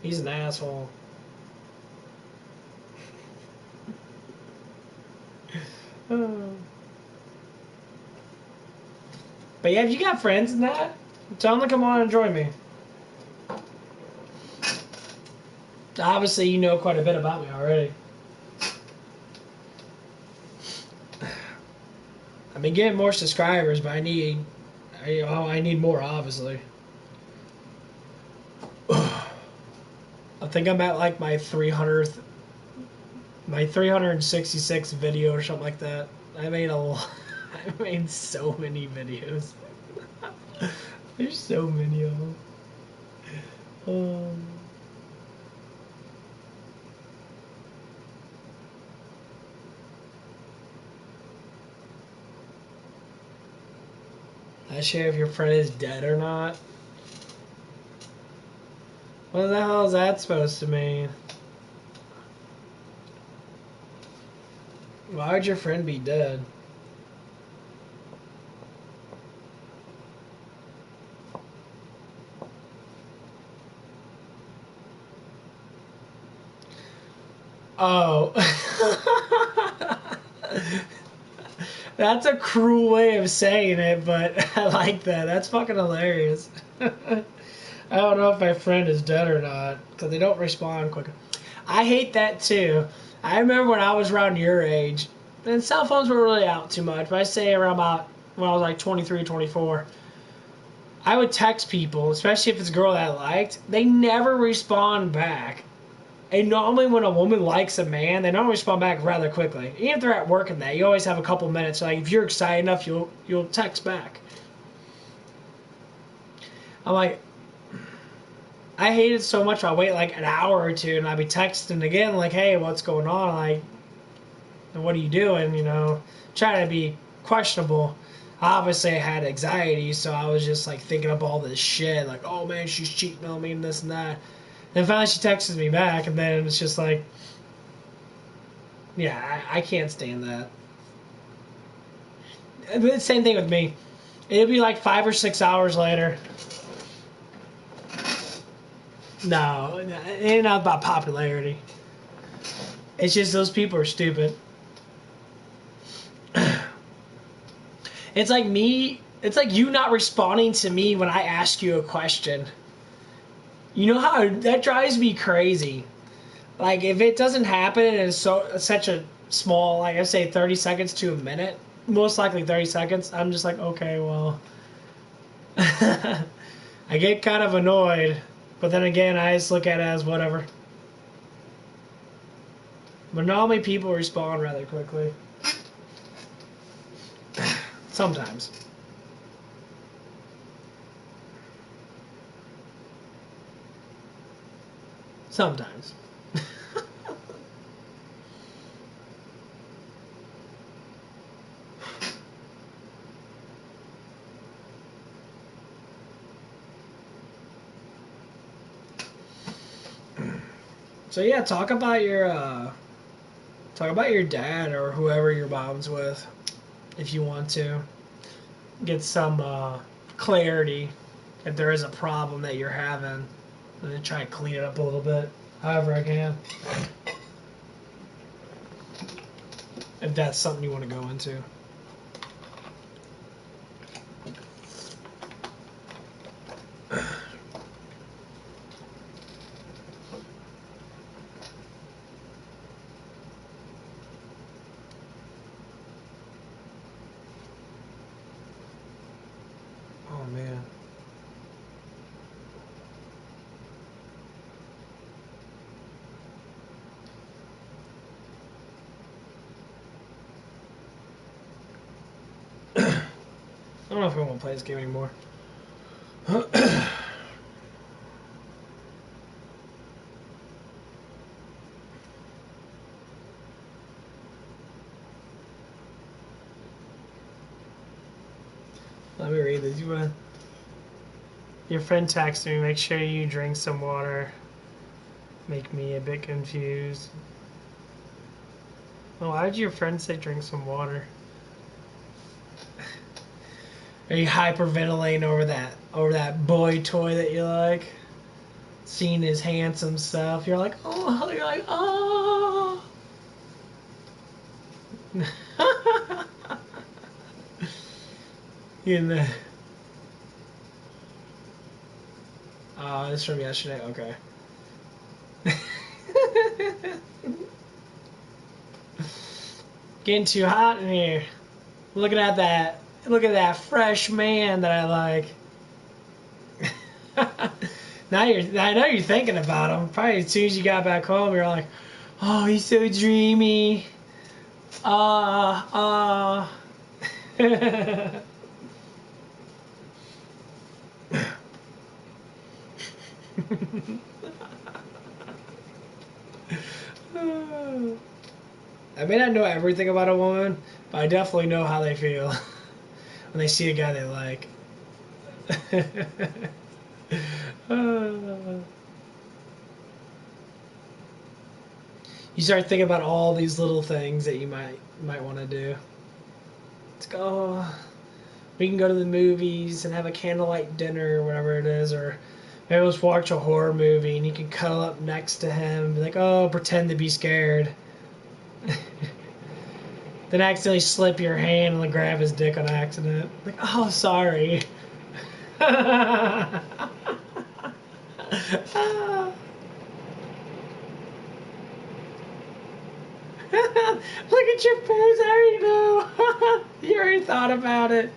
He's an asshole. But yeah, if you got friends in that, tell them to come on and join me. Obviously, you know quite a bit about me already. I've been getting more subscribers, but I need more, obviously. I think I'm at like my 300th, my 366th video or something like that. I made a lot. I made so many videos. There's so many of them. Not sure if your friend is dead or not. What the hell is that supposed to mean? Why would your friend be dead? Oh. That's a cruel way of saying it, but I like that. That's fucking hilarious. I don't know if my friend is dead or not, because they don't respond quick. I hate that too. I remember when I was around your age, and cell phones were really out too much, but I say around about when I was like 23, 24, I would text people, especially if it's a girl that I liked, they never respond back. And normally when a woman likes a man, they don't respond back rather quickly. Even if they're at work and that, you always have a couple minutes. Like if you're excited enough, you'll text back. I'm like, I hate it so much. I'll wait like an hour or two, and I'll be texting again, like, "Hey, what's going on? Like, what are you doing?" You know, trying to be questionable. Obviously, I had anxiety, so I was just like thinking up all this shit, like, "Oh man, she's cheating on me and this and that." Then finally she texts me back, and then it's just like, yeah, I can't stand that. The same thing with me. It'll be like 5 or 6 hours later. No, it ain't not about popularity. It's just those people are stupid. It's like me, it's like you not responding to me when I ask you a question. You know how that drives me crazy. Like if it doesn't happen and it's such a small, like I say 30 seconds to a minute, most likely 30 seconds, I'm just like, okay, well. I get kind of annoyed, but then again, I just look at it as whatever. But normally people respond rather quickly. Sometimes. Sometimes. So yeah, talk about your dad or whoever your mom's with, if you want to get some clarity if there is a problem that you're having. And then try to clean it up a little bit, however I can. If that's something you want to go into. Oh man. I don't know if I want to play this game anymore. Let me read this. Your friend texted me, make sure you drink some water. Make me a bit confused. Well, why did your friend say drink some water? Are you hyperventilating over that boy toy that you like? Seeing his handsome stuff, you're like, oh, you're like, oh. In the this from yesterday. Okay. Getting too hot in here. Looking at that. Look at that fresh man that I like. I know you're thinking about him. Probably as soon as you got back home, you're like, oh, he's so dreamy. I may not know everything about a woman, but I definitely know how they feel when they see a guy they like. You start thinking about all these little things that you might want to do. Let's go. We can go to the movies and have a candlelight dinner or whatever it is, or maybe let's watch a horror movie and you can cuddle up next to him and be like, oh, pretend to be scared. Then accidentally slip your hand and grab his dick on accident. Like, oh, sorry. Look at your face. I already know. You already thought about it.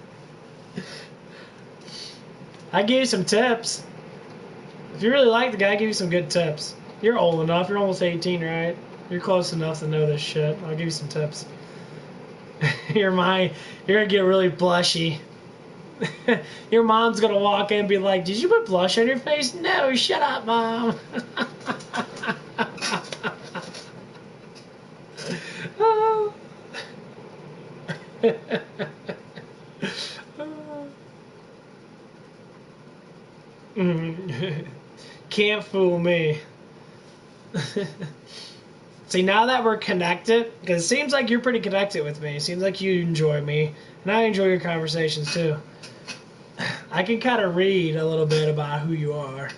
I gave you some tips. If you really like the guy, I give you some good tips. You're old enough. You're almost 18, right? You're close enough to know this shit. I'll give you some tips. You're gonna get really blushy. Your mom's gonna walk in and be like, did you put blush on your face? No, shut up, Mom. Can't fool me. See, now that we're connected, because it seems like you're pretty connected with me. It seems like you enjoy me, and I enjoy your conversations too. I can kind of read a little bit about who you are.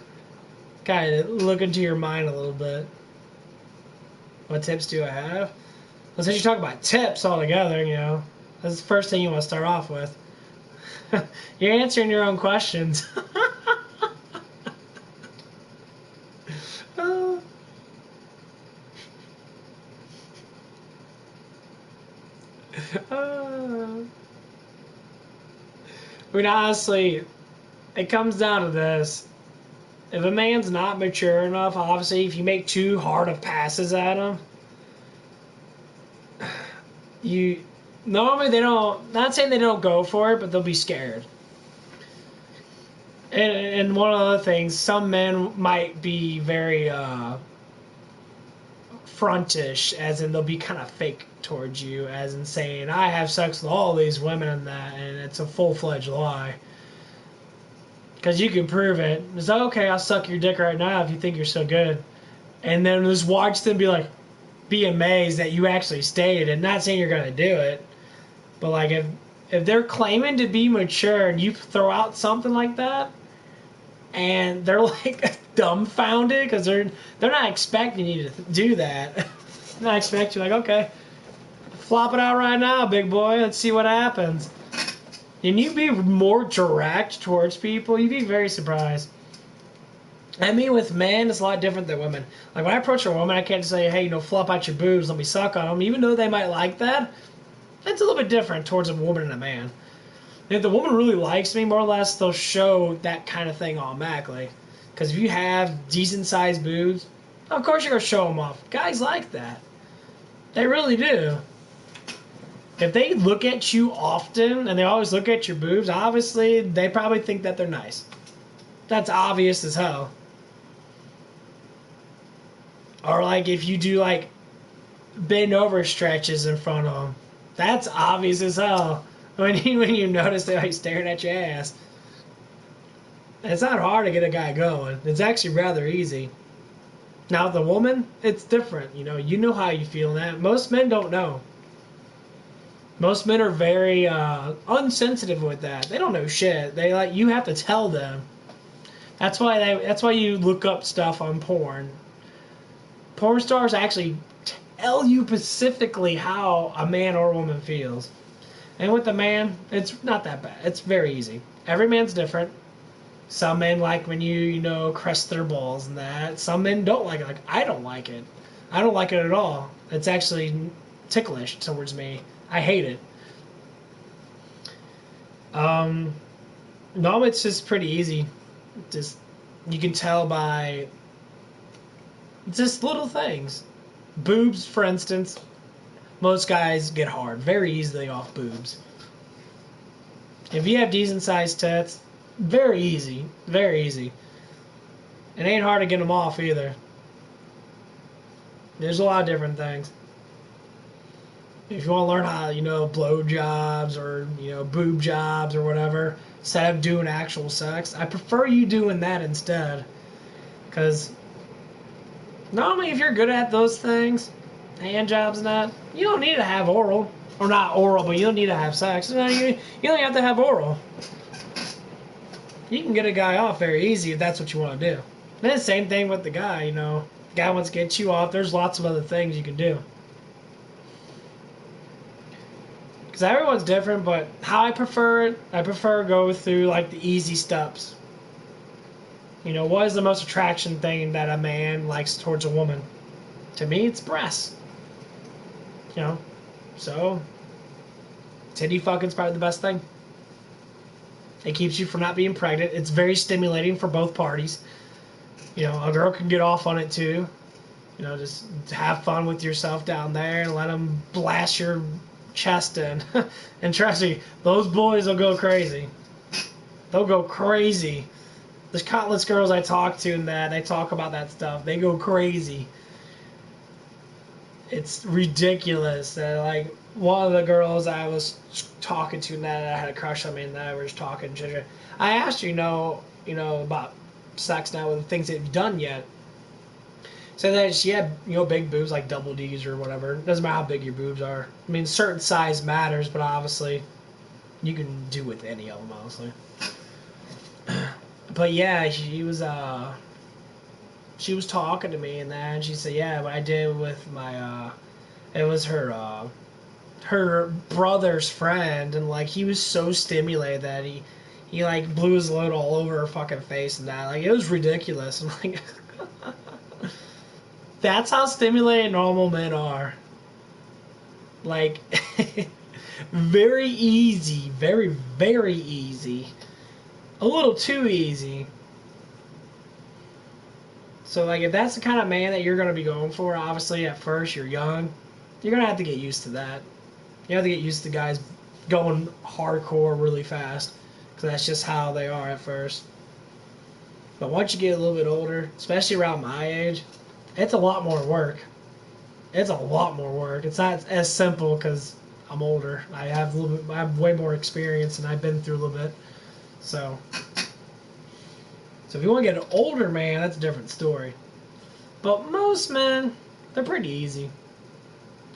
Kind of look into your mind a little bit. What tips do I have? Well, since you talk about tips altogether, you know, that's the first thing you want to start off with. You're answering your own questions. I mean, honestly, it comes down to this. If a man's not mature enough, obviously, if you make too hard of passes at him, normally they don't, not saying they don't go for it, but they'll be scared. And one of the things, some men might be very frontish, as in they'll be kind of fake towards you, as in saying, I have sex with all these women and it's a full-fledged lie. Because you can prove it. It's like, okay, I'll suck your dick right now if you think you're so good. And then just watch them be amazed that you actually stayed. And not saying you're going to do it, but like if they're claiming to be mature and you throw out something like that, and they're like dumbfounded because they're not expecting you to do that. They're not expecting you, like, okay, flop it out right now, big boy. Let's see what happens. And you be more direct towards people, you'd be very surprised. I mean, with men, it's a lot different than women. Like, when I approach a woman, I can't just say, hey, you know, flop out your boobs, let me suck on them. Even though they might like that, it's a little bit different towards a woman and a man. If the woman really likes me, more or less, they'll show that kind of thing automatically. Because if you have decent-sized boobs, of course you're going to show them off. Guys like that. They really do. If they look at you often, and they always look at your boobs, obviously, they probably think that they're nice. That's obvious as hell. Or, like, if you do, like, bend over stretches in front of them, that's obvious as hell when you notice they're, like, staring at your ass. It's not hard to get a guy going. It's actually rather easy. Now, the woman, it's different. You know how you feel in that. Most men don't know. Most men are very unsensitive with that. They don't know shit. You have to tell them. That's why you look up stuff on porn. Porn stars actually tell you specifically how a man or a woman feels. And with the man, it's not that bad. It's very easy. Every man's different. Some men like when you crest their balls and that. Some men don't like it. Like, I don't like it. I don't like it at all. It's actually ticklish towards me. I hate it. No, it's just pretty easy. Just, you can tell by just little things. Boobs, for instance. Most guys get hard very easily off boobs. If you have decent sized tits, very easy. Very easy. It ain't hard to get them off either. There's a lot of different things. If you want to learn how, blow jobs or, boob jobs or whatever, instead of doing actual sex, I prefer you doing that instead. Because normally if you're good at those things, hand jobs and that, you don't need to have oral. Or not oral, but you don't need to have sex. You don't have to have oral. You can get a guy off very easy if that's what you want to do. And the same thing with the guy, The guy wants to get you off, there's lots of other things you can do. Because everyone's different, but how I prefer it, I prefer go through, like, the easy steps. What is the most attraction thing that a man likes towards a woman? To me, it's breasts. So, titty fucking's probably the best thing. It keeps you from not being pregnant. It's very stimulating for both parties. A girl can get off on it too. Just have fun with yourself down there and let them blast your chest in. And trust me, those boys will go crazy. They'll go crazy. There's countless girls I talk to and that they talk about that stuff. They go crazy. It's ridiculous. Like, one of the girls I was talking to and that I had a crush on me and that we were just talking. I asked her, about sex now with the things that you've done yet. So that she had, big boobs, like double D's or whatever. It doesn't matter how big your boobs are. I mean, certain size matters, but obviously you can do with any of them, honestly. But yeah, she was talking to me and that, and she said, yeah, what I did with my, it was her brother's friend, and, like, he was so stimulated that he like, blew his load all over her fucking face and that. Like, it was ridiculous. I'm like, that's how stimulated normal men are. Like, very easy. Very, very easy. A little too easy. So, like, if that's the kind of man that you're going to be going for, obviously, at first, you're young, you're going to have to get used to that. You have to get used to guys going hardcore really fast, because that's just how they are at first. But once you get a little bit older, especially around my age, it's a lot more work. It's a lot more work. It's not as simple because I'm older. I have way more experience and I've been through a little bit. So if you want to get an older man, that's a different story. But most men, they're pretty easy.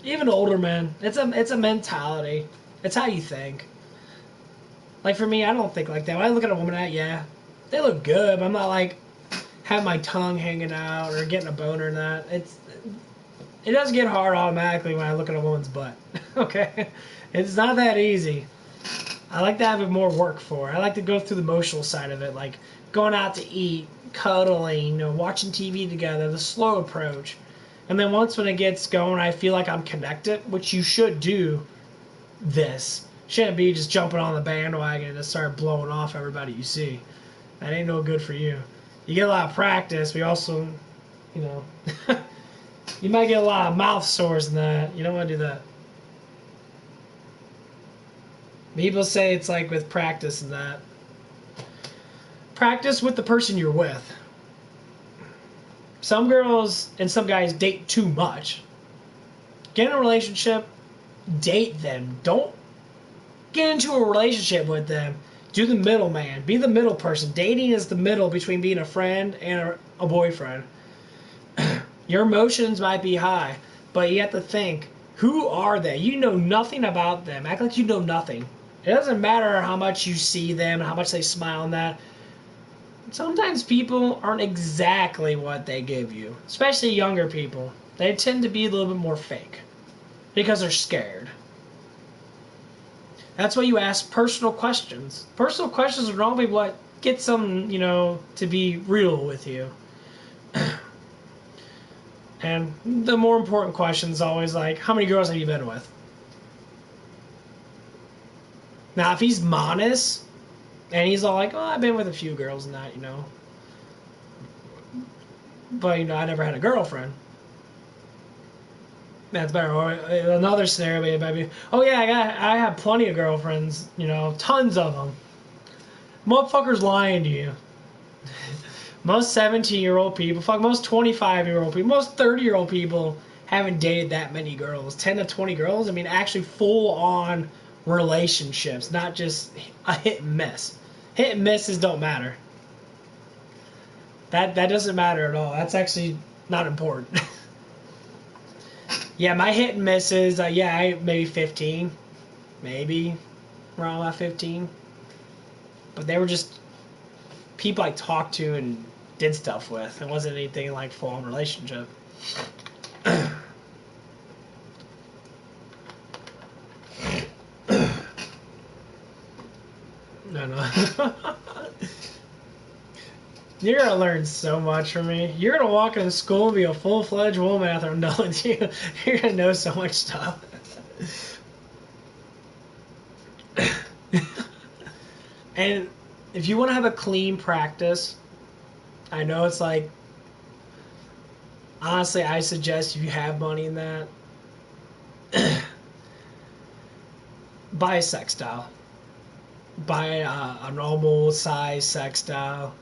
Even older men, it's a mentality. It's how you think. Like, for me, I don't think like that. When I look at a woman, yeah, they look good, but I'm not like having my tongue hanging out or getting a boner in that. It doesn't get hard automatically when I look at a woman's butt. Okay? It's not that easy. I like to have it more work for. I like to go through the emotional side of it, like going out to eat, cuddling, you know, watching TV together, the slow approach. And then once when it gets going, I feel like I'm connected, which you should do this. Shouldn't be just jumping on the bandwagon and just start blowing off everybody you see. That ain't no good for you. You get a lot of practice. We also, you know, you might get a lot of mouth sores in that. You don't want to do that. People say it's like with practice and that. Practice with the person you're with. Some girls and some guys date too much. Get in a relationship, date them. Don't get into a relationship with them. Do the middleman. Be the middle person. Dating is the middle between being a friend and a boyfriend. Your emotions might be high, but you have to think, who are they? You know nothing about them. Act like you know nothing. It doesn't matter how much you see them, how much they smile and that. Sometimes people aren't exactly what they give you, especially younger people. They tend to be a little bit more fake because they're scared. That's why you ask personal questions. Personal questions are normally what gets them, you know, to be real with you. And the more important question is always like, how many girls have you been with? Now, if he's modest, and he's all like, oh, I've been with a few girls and that, you know. But, you know, I never had a girlfriend. That's better. Or another scenario might be, oh, yeah, I have plenty of girlfriends, you know, tons of them. Motherfucker's lying to you. Most 17-year-old people, fuck, most 25-year-old people, most 30-year-old people haven't dated that many girls. 10 to 20 girls? I mean, actually full-on relationships, not just a hit and miss. Hit and misses don't matter. That doesn't matter at all. That's actually not important. Yeah, my hit and misses, maybe 15. Maybe around about 15. But they were just people I talked to and did stuff with. It wasn't anything like full-on relationship. No. You're going to learn so much from me. You're going to walk into school and be a full-fledged woman after I'm done with you. You're going to know so much stuff. And if you want to have a clean practice, I know it's like, honestly, I suggest if you have money in that, buy a sextile. Buy a normal size sextile.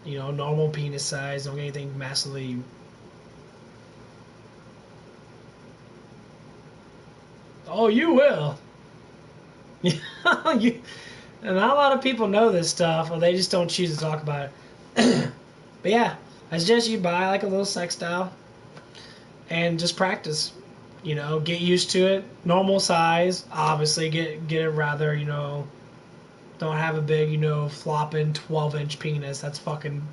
You know, normal penis size. Don't get anything massively. Oh, you will. And not a lot of people know this stuff, or they just don't choose to talk about it. But yeah, I suggest you buy like a little sextile and just practice. You know, get used to it. Normal size, obviously. Get it rather, you know. Don't have a big, you know, flopping 12-inch penis. That's fucking...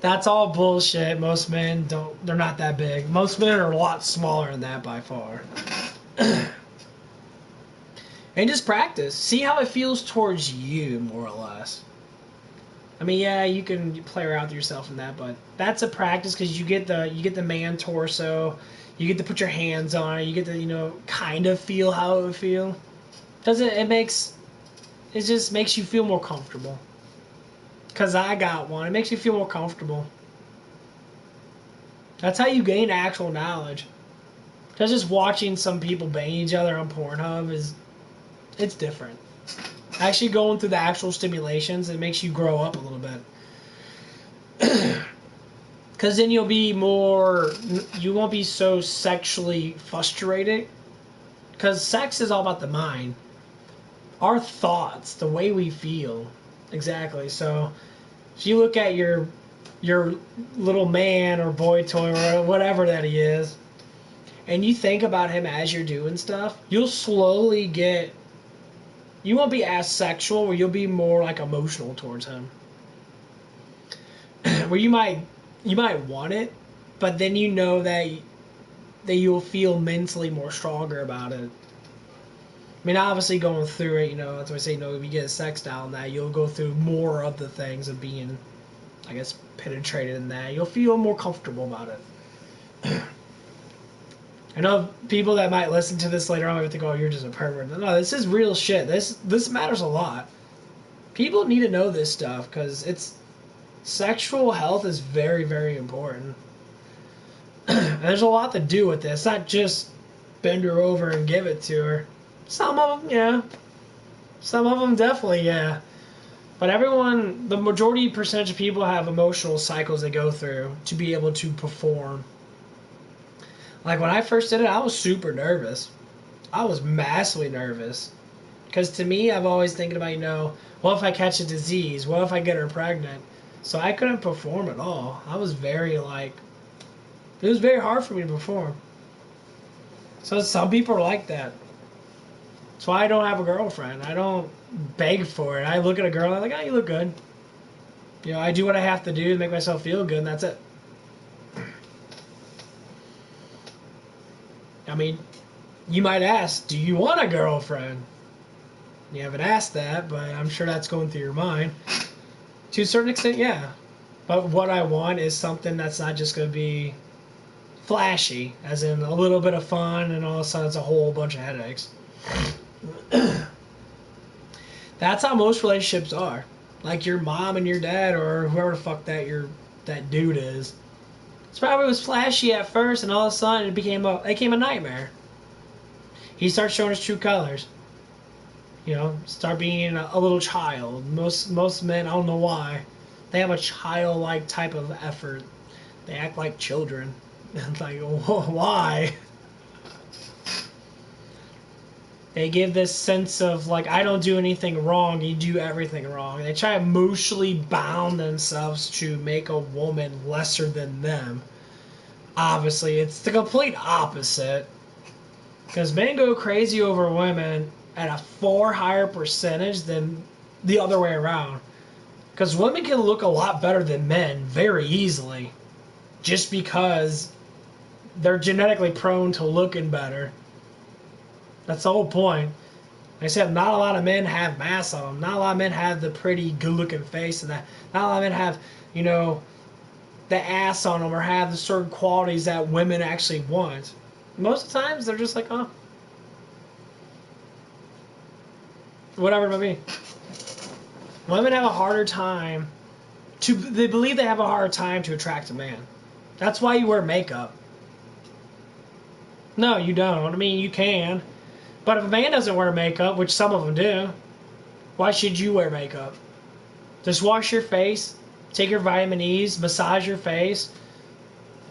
That's all bullshit. Most men don't... They're not that big. Most men are a lot smaller than that by far. And just practice. See how it feels towards you, more or less. I mean, yeah, you can play around with yourself in that, but that's a practice because you get the man torso. You get to put your hands on it. You get to, you know, kind of feel how it would feel. It just makes you feel more comfortable. Because I got one. It makes you feel more comfortable. That's how you gain actual knowledge. Because just watching some people bang each other on Pornhub it's different. Actually going through the actual stimulations, it makes you grow up a little bit. Because then you won't be so sexually frustrated. Because sex is all about the mind. Our thoughts, the way we feel. Exactly. So if you look at your little man or boy toy or whatever that he is, and you think about him as you're doing stuff, you'll slowly you won't be as sexual, or you'll be more like emotional towards him. where you might want it, but then you know that you'll feel mentally more stronger about it. I mean, obviously going through it, that's why I say, if you get a sex doll in that, you'll go through more of the things of being, I guess, penetrated in that. You'll feel more comfortable about it. I know people that might listen to this later on might think, oh, you're just a pervert. No, this is real shit. This matters a lot. People need to know this stuff because sexual health is very, very important. And there's a lot to do with this. It's not just bend her over and give it to her. Some of them, yeah. Some of them, definitely, yeah. But everyone, the majority percentage of people have emotional cycles they go through to be able to perform. Like, when I first did it, I was super nervous. I was massively nervous. Because to me, I've always thinking about, what if I catch a disease? What if I get her pregnant? So I couldn't perform at all. I was very, it was very hard for me to perform. So some people are like that. That's why I don't have a girlfriend. I don't beg for it. I look at a girl and I'm like, oh, you look good. I do what I have to do to make myself feel good, and that's it. I mean, you might ask, do you want a girlfriend? You haven't asked that, but I'm sure that's going through your mind. To a certain extent, yeah. But what I want is something that's not just going to be flashy, as in a little bit of fun, and all of a sudden it's a whole bunch of headaches. That's how most relationships are. Like your mom and your dad, or whoever the fuck that dude is. It's probably was flashy at first, and all of a sudden it became a nightmare. He starts showing his true colors. Start being a little child. Most men, I don't know why, they have a childlike type of effort. They act like children. It's like, why? They give this sense of, I don't do anything wrong, you do everything wrong. They try to emotionally bound themselves to make a woman lesser than them. Obviously, it's the complete opposite. Because men go crazy over women at a far higher percentage than the other way around. Because women can look a lot better than men very easily. Just because they're genetically prone to looking better. That's the whole point. Like I said, not a lot of men have mass on them. Not a lot of men have the pretty, good-looking face, and that. Not a lot of men have, the ass on them, or have the certain qualities that women actually want. Most of the times, they're just like, oh, whatever it might be. Women have a harder time they believe they have a harder time to attract a man. That's why you wear makeup. No, you don't. I mean, you can. But if a man doesn't wear makeup, which some of them do, why should you wear makeup? Just wash your face, take your vitamin E's, massage your face,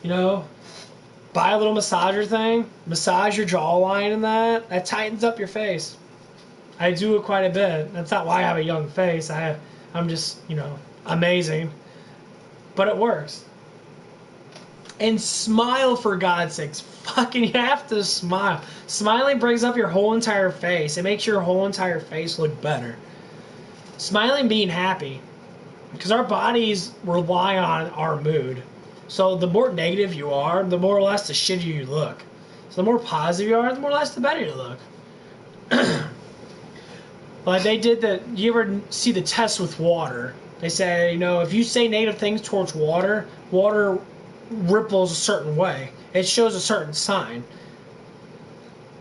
buy a little massager thing, massage your jawline and that tightens up your face. I do it quite a bit. That's not why I have a young face. I'm just, amazing. But it works. And smile, for God's sakes. Fucking, you have to smile. Smiling brings up your whole entire face. It makes your whole entire face look better. Smiling, being happy. Because our bodies rely on our mood. So the more negative you are, the more or less the shittier you look. So the more positive you are, the more or less the better you look. Like they did you ever see the test with water? They say, if you say negative things towards water, water ripples a certain way. It shows a certain sign.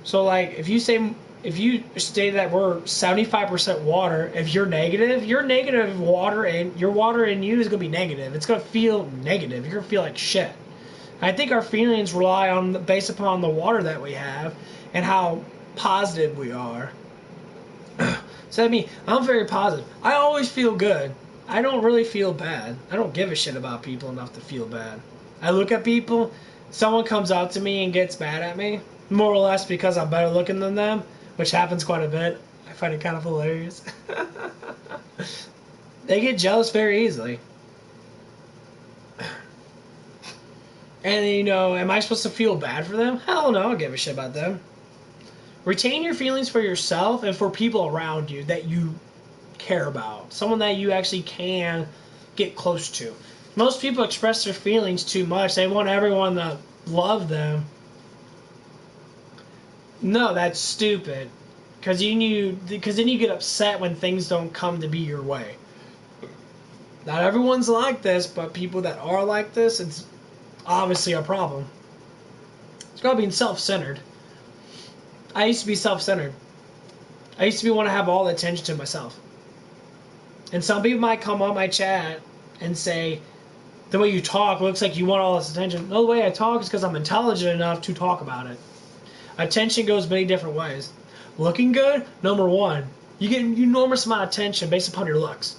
So if you state that we're 75% water, if you're negative water, and your water in you is going to be negative. It's going to feel negative. You're going to feel like shit. I think our feelings rely based upon the water that we have and how positive we are. So I'm very positive. I always feel good. I don't really feel bad. I don't give a shit about people enough to feel bad. I look at people, someone comes out to me and gets mad at me, more or less because I'm better looking than them, which happens quite a bit. I find it kind of hilarious. They get jealous very easily. And, am I supposed to feel bad for them? Hell no, I don't give a shit about them. Retain your feelings for yourself and for people around you that you care about. Someone that you actually can get close to. Most people express their feelings too much. They want everyone to love them. No, that's stupid. Because then you get upset when things don't come to be your way. Not everyone's like this, but people that are like this, it's obviously a problem. It's called being self-centered. I used to be self-centered. I used to want to have all the attention to myself. And some people might come on my chat and say, the way you talk looks like you want all this attention. No, the way I talk is because I'm intelligent enough to talk about it. Attention goes many different ways. Looking good, number one. You get an enormous amount of attention based upon your looks.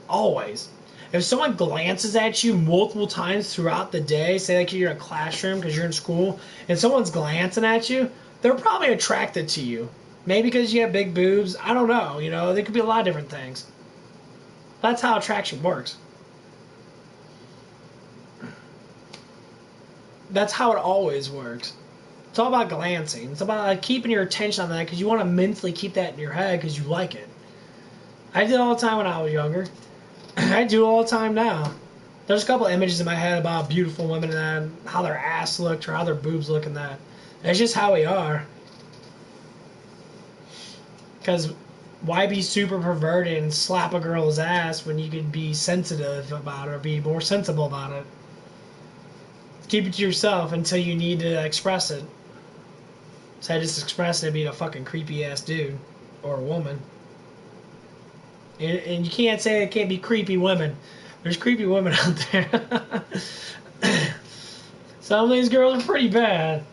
Always. If someone glances at you multiple times throughout the day, say like you're in a classroom because you're in school, and someone's glancing at you, they're probably attracted to you. Maybe because you have big boobs. I don't know. You know, there could be a lot of different things. That's how attraction works. That's how it always works. It's all about glancing. It's about like, keeping your attention on that because you want to mentally keep that in your head because you like it. I did it all the time when I was younger. I do it all the time now. There's a couple images in my head about beautiful women and how their ass looked or how their boobs look and that. It's just how we are. Because why be super perverted and slap a girl's ass when you could be sensitive about it or be more sensible about it? Keep it to yourself until you need to express it. So I just express it being a fucking creepy ass dude or a woman. And you can't say it can't be creepy women. There's creepy women out there. Some of these girls are pretty bad.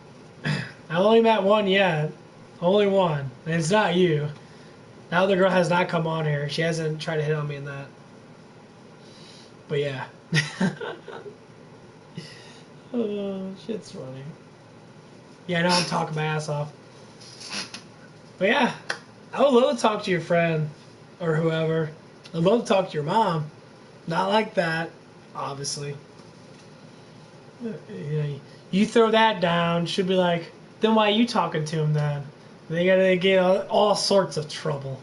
I only met one yet. Only one. And it's not you. That other girl has not come on here. She hasn't tried to hit on me in that. But yeah. Oh, shit's funny. Yeah, I know I'm talking my ass off. But yeah, I would love to talk to your friend or whoever. I'd love to talk to your mom. Not like that, obviously. You throw that down, she'll be like, then why are you talking to him then? They gotta get all sorts of trouble.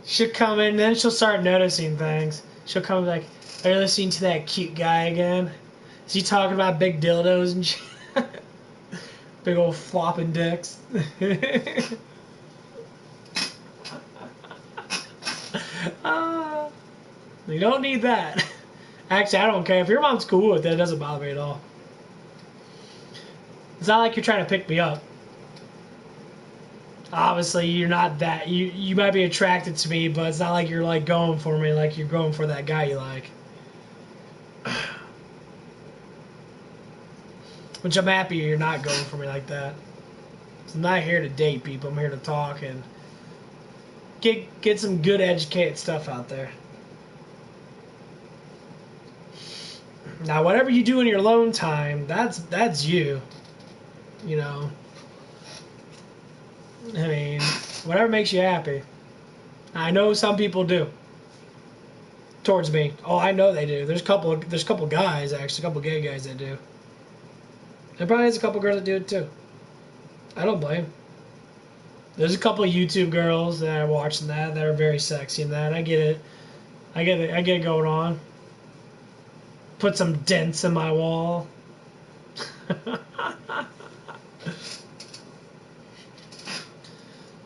She'll come in, then she'll start noticing things. She'll come like, are you listening to that cute guy again? Is he talking about big dildos and shit? Big old flopping dicks. You don't need that. Actually, I don't care. If your mom's cool with it, it doesn't bother me at all. It's not like you're trying to pick me up. Obviously, you're not that. You might be attracted to me, but it's not like you're like going for me like you're going for that guy you like. Which I'm happy you're not going for me like that. I'm not here to date people. I'm here to talk and get some good educated stuff out there. Now, whatever you do in your alone time, that's you. You know. I mean, whatever makes you happy. I know some people do. Towards me. Oh, I know they do. There's a couple guys, actually, a couple gay guys that do. There probably is a couple girls that do it too. I don't blame. There's a couple of YouTube girls that are watching that are very sexy and that. I get it. I get it going on. Put some dents in my wall.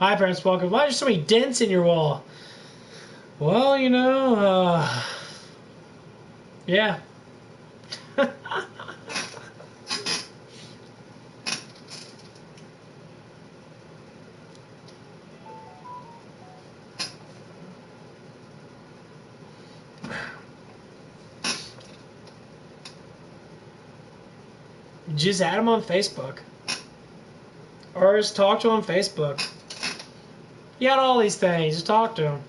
Hi, parents. Welcome. Why are there so many dents in your wall? Well, you know, yeah. Just add him on Facebook. Or just talk to him on Facebook. You got all these things. Just talk to him.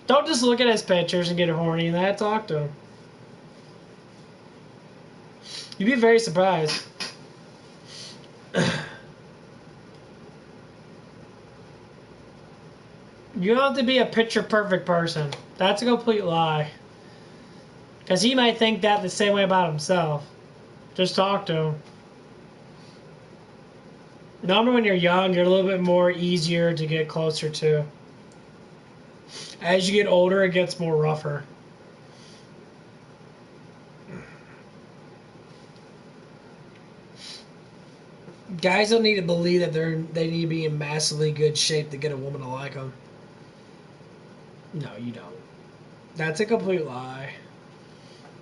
Don't just look at his pictures and get horny and that. Talk to him. You'd be very surprised. You don't have to be a picture-perfect person. That's a complete lie. Because he might think that the same way about himself. Just talk to him. Normally when you're young, you're a little bit more easier to get closer to. As you get older, it gets more rougher. Guys don't need to believe that they need to be in massively good shape to get a woman to like them. No, you don't. That's a complete lie.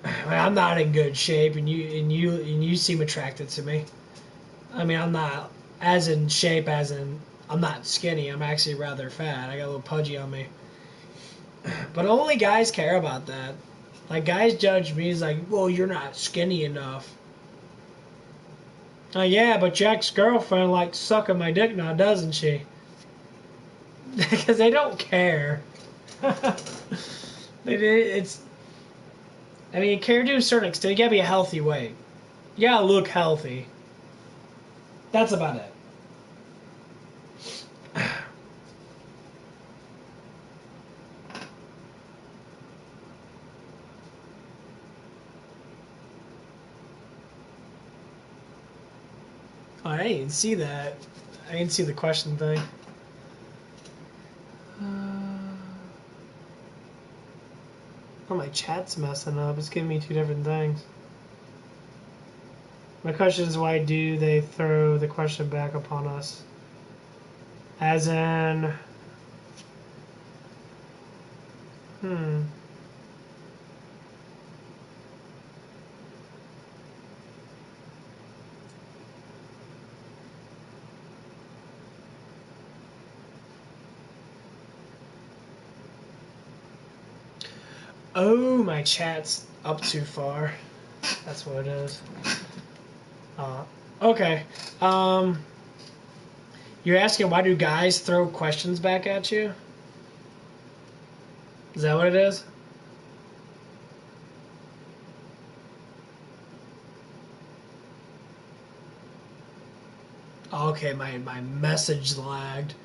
I mean, I'm not in good shape, and you seem attracted to me. I mean, I'm not as in shape as in I'm not skinny. I'm actually rather fat. I got a little pudgy on me. But only guys care about that. Like, guys judge me as like, well, you're not skinny enough. Yeah, but your ex-girlfriend likes sucking my dick now, doesn't she? Because they don't care. It's... I mean, care to a certain extent. You gotta be a healthy weight. You gotta look healthy. That's about it. Oh, I didn't see that. I didn't see the question thing. Oh, my chat's messing up. It's giving me two different things. My question is, why do they throw the question back upon us? As in... Oh, my chat's up too far. That's what it is. Okay. You're asking why do guys throw questions back at you? Is that what it is? Okay, my message lagged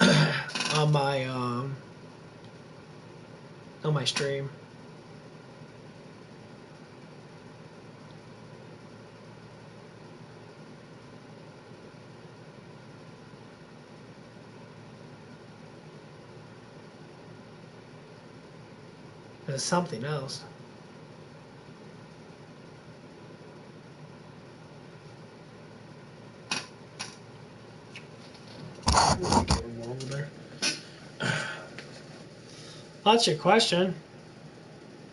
on my stream. There's something else. That's your question.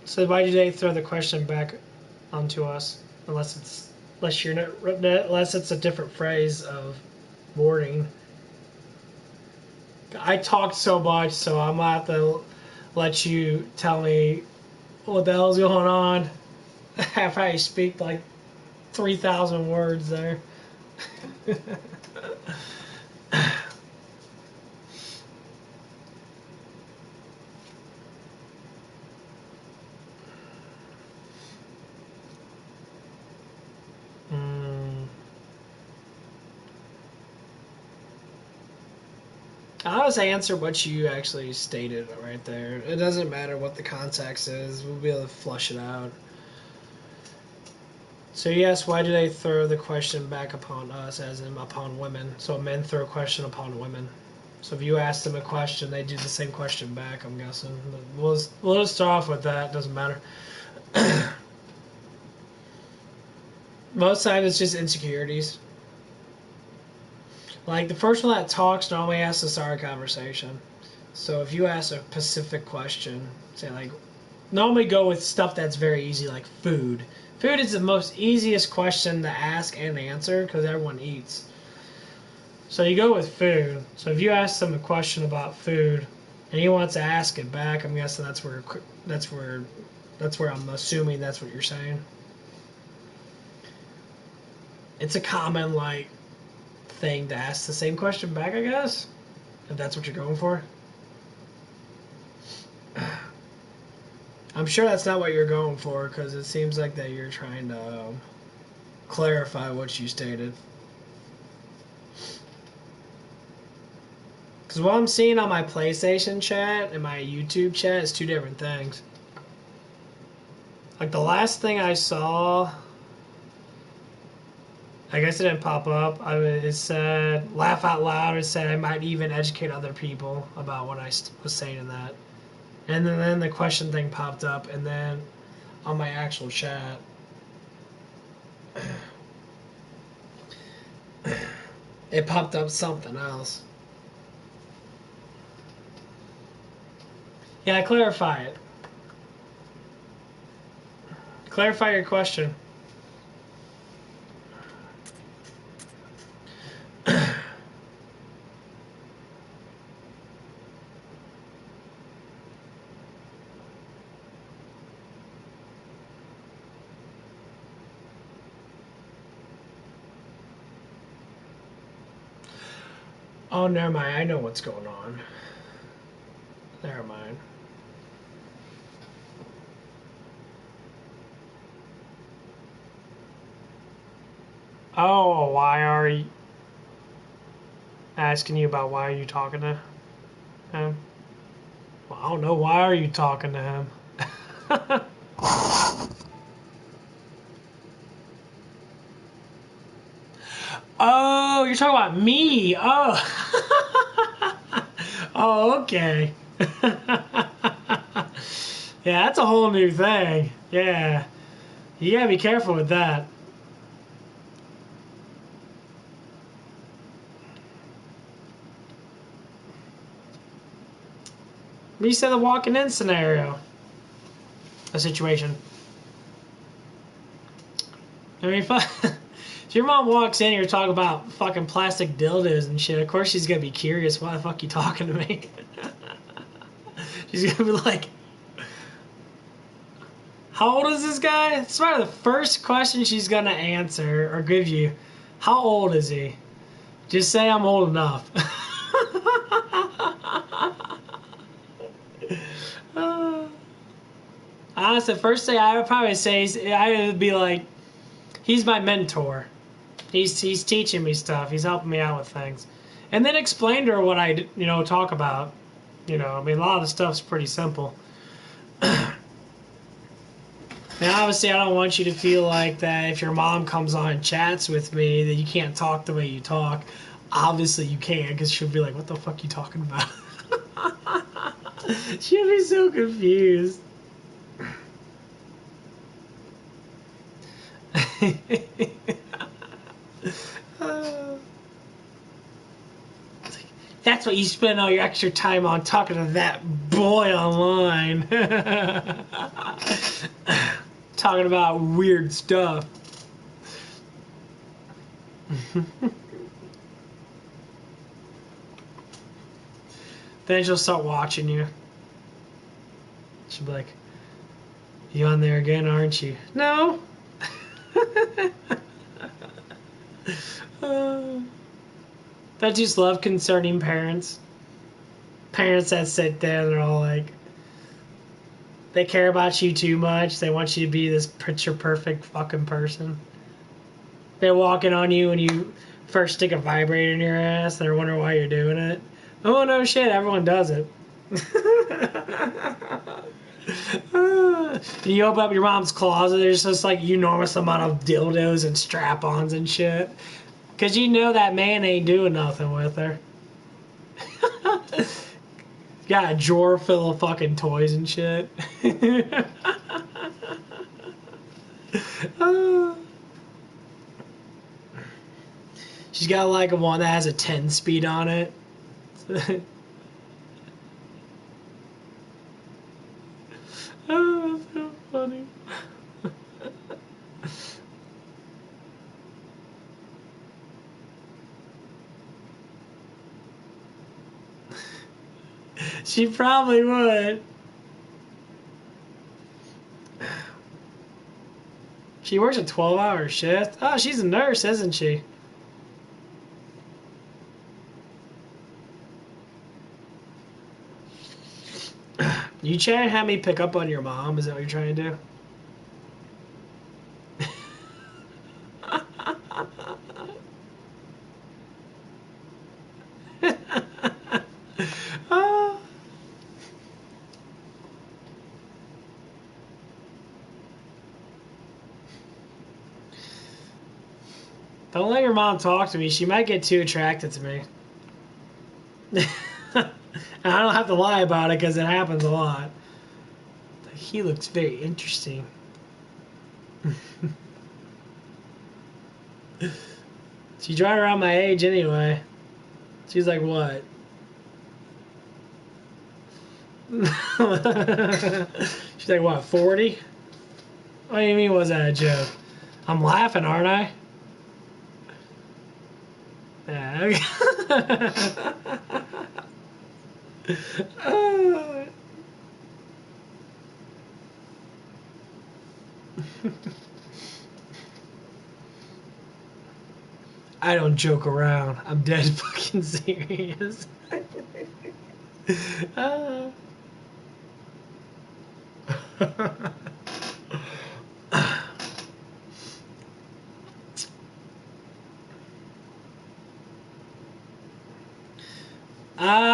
So why do they throw the question back onto us? Unless it's a different phrase of wording. I talked so much, so I'm gonna have to let you tell me what the hell's going on. I probably speak like 3,000 words there. I'll just answer what you actually stated right there. It doesn't matter what the context is. We'll be able to flush it out. So yes, why do they throw the question back upon us, as in upon women? So men throw a question upon women. So if you ask them a question, they do the same question back, I'm guessing. We'll just start off with that. Doesn't matter. Most times it's just insecurities. Like, the first one that talks normally has to start a conversation. So if you ask a specific question, say, like, normally go with stuff that's very easy, like food. Food is the most easiest question to ask and answer because everyone eats. So you go with food. So if you ask them a question about food and he wants to ask it back, I'm guessing that's where I'm assuming that's what you're saying. It's a common, like, thing to ask the same question back, I guess, if that's what you're going for. I'm sure that's not what you're going for, because it seems like that you're trying to clarify what you stated. Because what I'm seeing on my PlayStation chat and my YouTube chat is two different things. Like, the last thing I saw, I guess it didn't pop up. It said, laugh out loud. It said I might even educate other people about what I was saying in that. And then the question thing popped up, and then on my actual chat, it popped up something else. Yeah, clarify it. Clarify your question. Oh, never mind. I know what's going on. Never mind. Oh, why are you asking you about why are you talking to him? Well, I don't know. Why are you talking to him? Oh, you're talking about me. Oh. Oh, okay. Yeah, that's a whole new thing. Yeah. You gotta be careful with that. You said the walking in scenario. A situation. I mean, if your mom walks in, you're talking about fucking plastic dildos and shit. Of course, she's gonna be curious. Why the fuck you talking to me? She's gonna be like, "How old is this guy?" It's probably the first question she's gonna answer or give you. How old is he? Just say I'm old enough. Honestly, the first thing I would probably say is I would be like, he's my mentor. He's teaching me stuff. He's helping me out with things, and then explain to her what I talk about. I mean, a lot of the stuff's pretty simple. And obviously, I don't want you to feel like that if your mom comes on and chats with me that you can't talk the way you talk. Obviously, you can, because she'll be like, "What the fuck are you talking about?" She'll be so confused. That's what you spend all your extra time on, talking to that boy online. Talking about weird stuff. Then she'll start watching you. She'll be like, "You on there again, aren't you?" No. I just love concerning parents. Parents that sit there and they're all like, they care about you too much. They want you to be this picture perfect fucking person. They're walking on you when you first stick a vibrator in your ass. They're wondering why you're doing it. Oh no shit, everyone does it. You open up your mom's closet, there's just like enormous amount of dildos and strap-ons and shit. Cause you know that man ain't doing nothing with her. Got a drawer full of fucking toys and shit. She's got like a one that has a 10 speed on it. Oh, that's so funny. She probably would. She works a 12-hour shift. Oh, she's a nurse, isn't she? You trying to have me pick up on your mom? Is that what you're trying to do? Oh. Don't let your mom talk to me. She might get too attracted to me. And I don't have to lie about it because it happens a lot. He looks very interesting. She's right around my age anyway. She's like, what? She's like, what, 40? What do you mean, was that a joke? I'm laughing, aren't I? Yeah. I don't joke around. I'm dead fucking serious.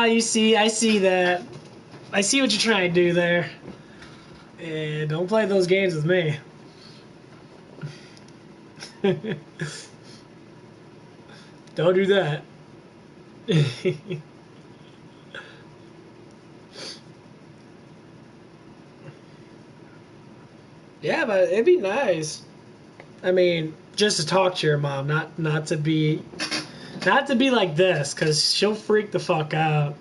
You see, I see that. I see what you're trying to do there. And don't play those games with me. Don't do that. Yeah, but it'd be nice. I mean, just to talk to your mom, not to be like this, because she'll freak the fuck out.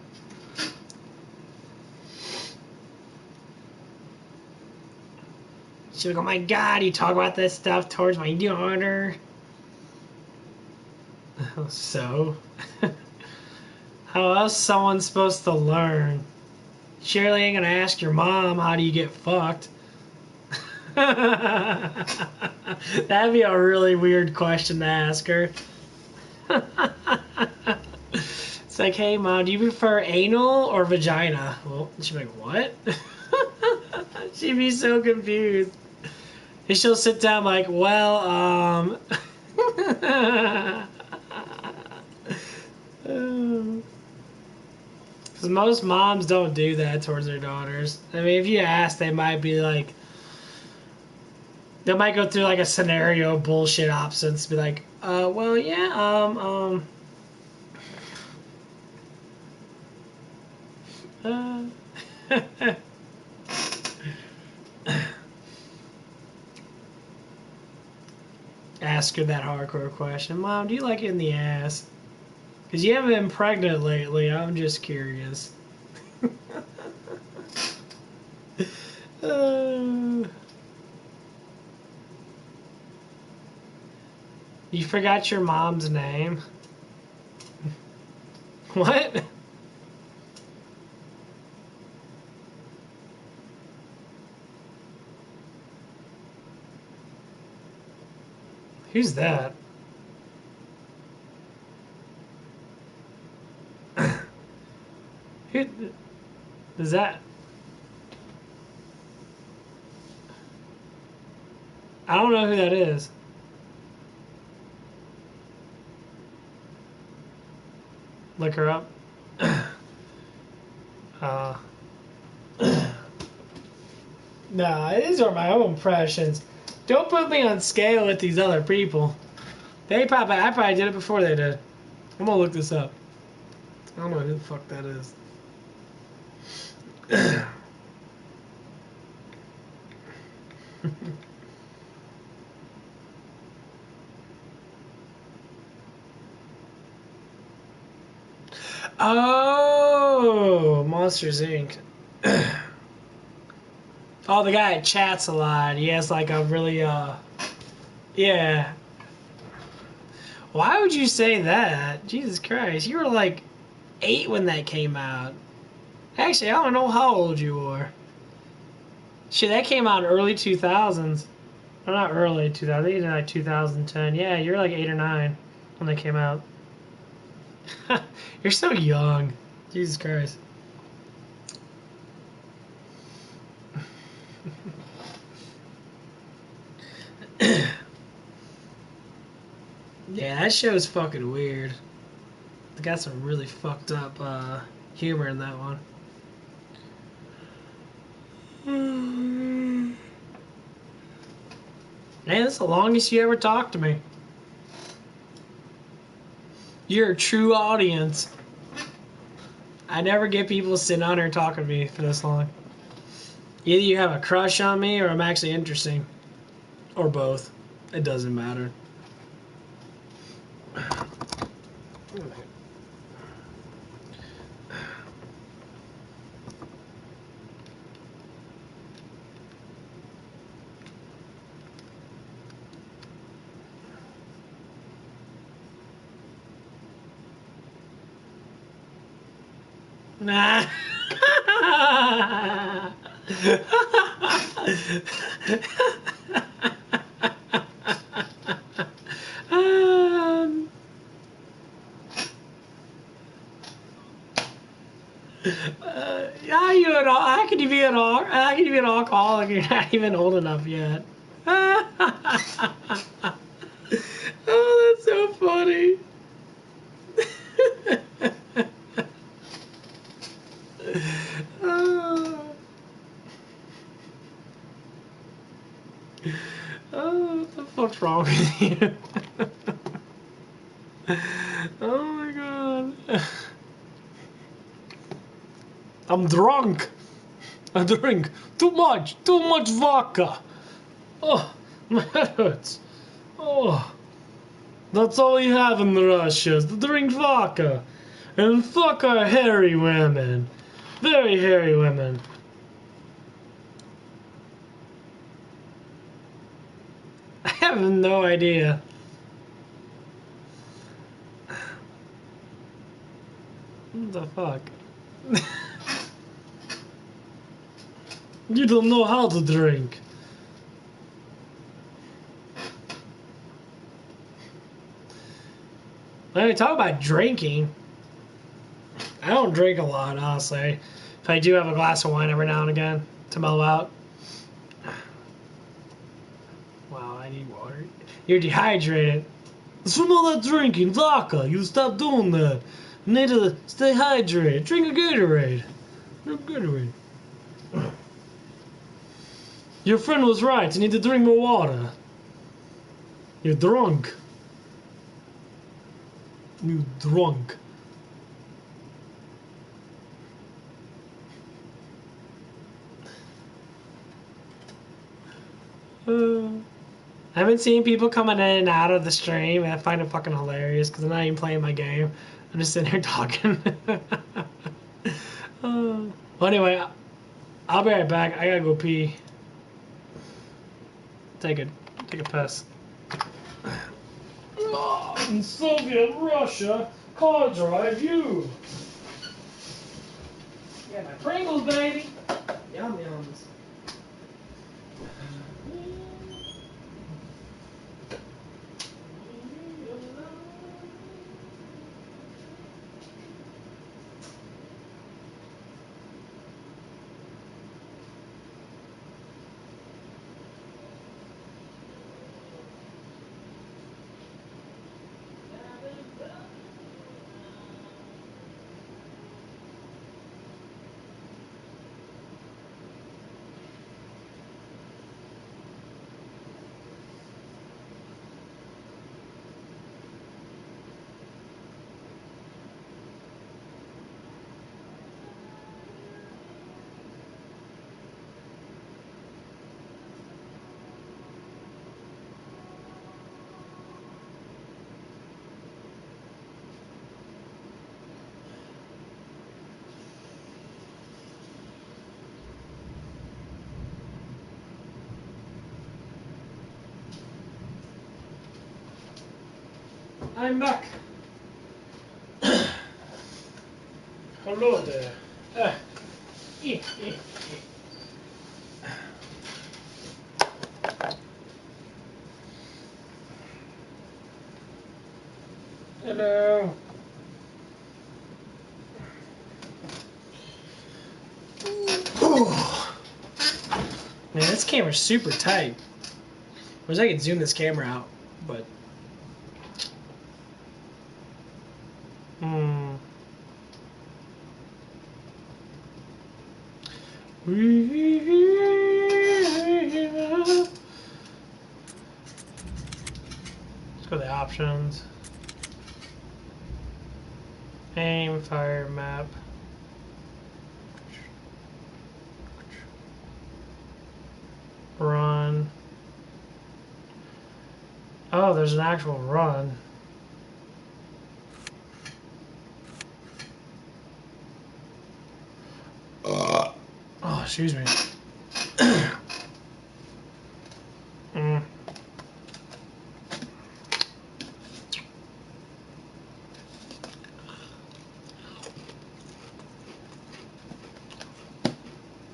She'll go, oh my god, you talk about this stuff towards my daughter. So? How else someone's supposed to learn? Surely ain't gonna ask your mom, how do you get fucked? That'd be a really weird question to ask her. It's like, hey mom, do you prefer anal or vagina? Well, she'd be like, what? She'd be so confused. And she'll sit down like, well, because most moms don't do that towards their daughters. I mean, if you ask, they might be like, they might go through like a scenario bullshit options, be like, well, yeah, ask her that hardcore question. Mom, do you like it in the ass? Because you haven't been pregnant lately. I'm just curious. You forgot your mom's name? What? Who's that? Who is that? I don't know who that is. Look her up. Nah, these are my own impressions. Don't put me on scale with these other people. I probably did it before they did. I'm gonna look this up. I don't know who the fuck that is. Oh, Monsters Inc. Oh, the guy that chats a lot. He has like a really, yeah. Why would you say that? Jesus Christ, you were like 8 when that came out. Actually, I don't know how old you were. Shit, that came out in early 2000s. Or not early 2000s, I think it was like 2010. Yeah, you're like 8 or 9 when they came out. You're so young. Jesus Christ. Yeah, that show's fucking weird. They got some really fucked up humor in that one. Man, that's the longest you ever talked to me. You're a true audience. I never get people sitting on here talking to me for this long. Either you have a crush on me or I'm actually interesting. Or both. It doesn't matter. Nah. How can you be an alcoholic? You're not even old enough yet. Oh, that's so funny. Oh, what the fuck's wrong with you? Oh my god. I'm drunk. I drink too much vodka. Oh, my head hurts. Oh, that's all we have in Russia is to drink vodka. And fuck our hairy women. Very hairy women. I have no idea. What the fuck? You don't know how to drink. When we talk about drinking, I don't drink a lot, honestly. If I do have a glass of wine every now and again to mellow out. Wow, I need water. You're dehydrated. It's from all that drinking, vodka. You stop doing that. You need to stay hydrated. Drink a Gatorade. Drink a Gatorade. Your friend was right. You need to drink more water. You're drunk. You drunk. I've been seeing people coming in and out of the stream, and I find it fucking hilarious because I'm not even playing my game. I'm just sitting here talking. Well, anyway, I'll be right back. I gotta go pee. Take a piss. Oh, in Soviet Russia, car drive you. Yeah, my Pringles, baby. Yum yums. I'm back. Hello there. Hello. Man, this camera's super tight. I wish I could zoom this camera out, but... Let's go to the options. Aim, fire, map. Run. Oh, there's an actual run. Oh, excuse me. Mm.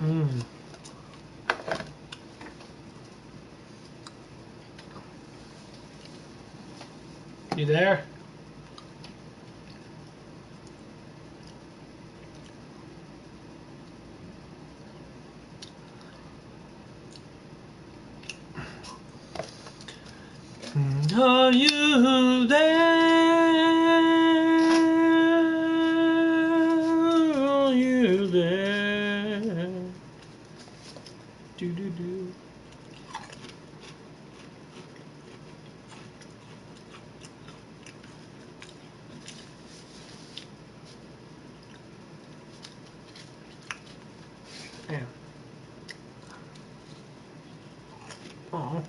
Mm. You there? Are you there? Are you there? Do do do. Damn. Oh.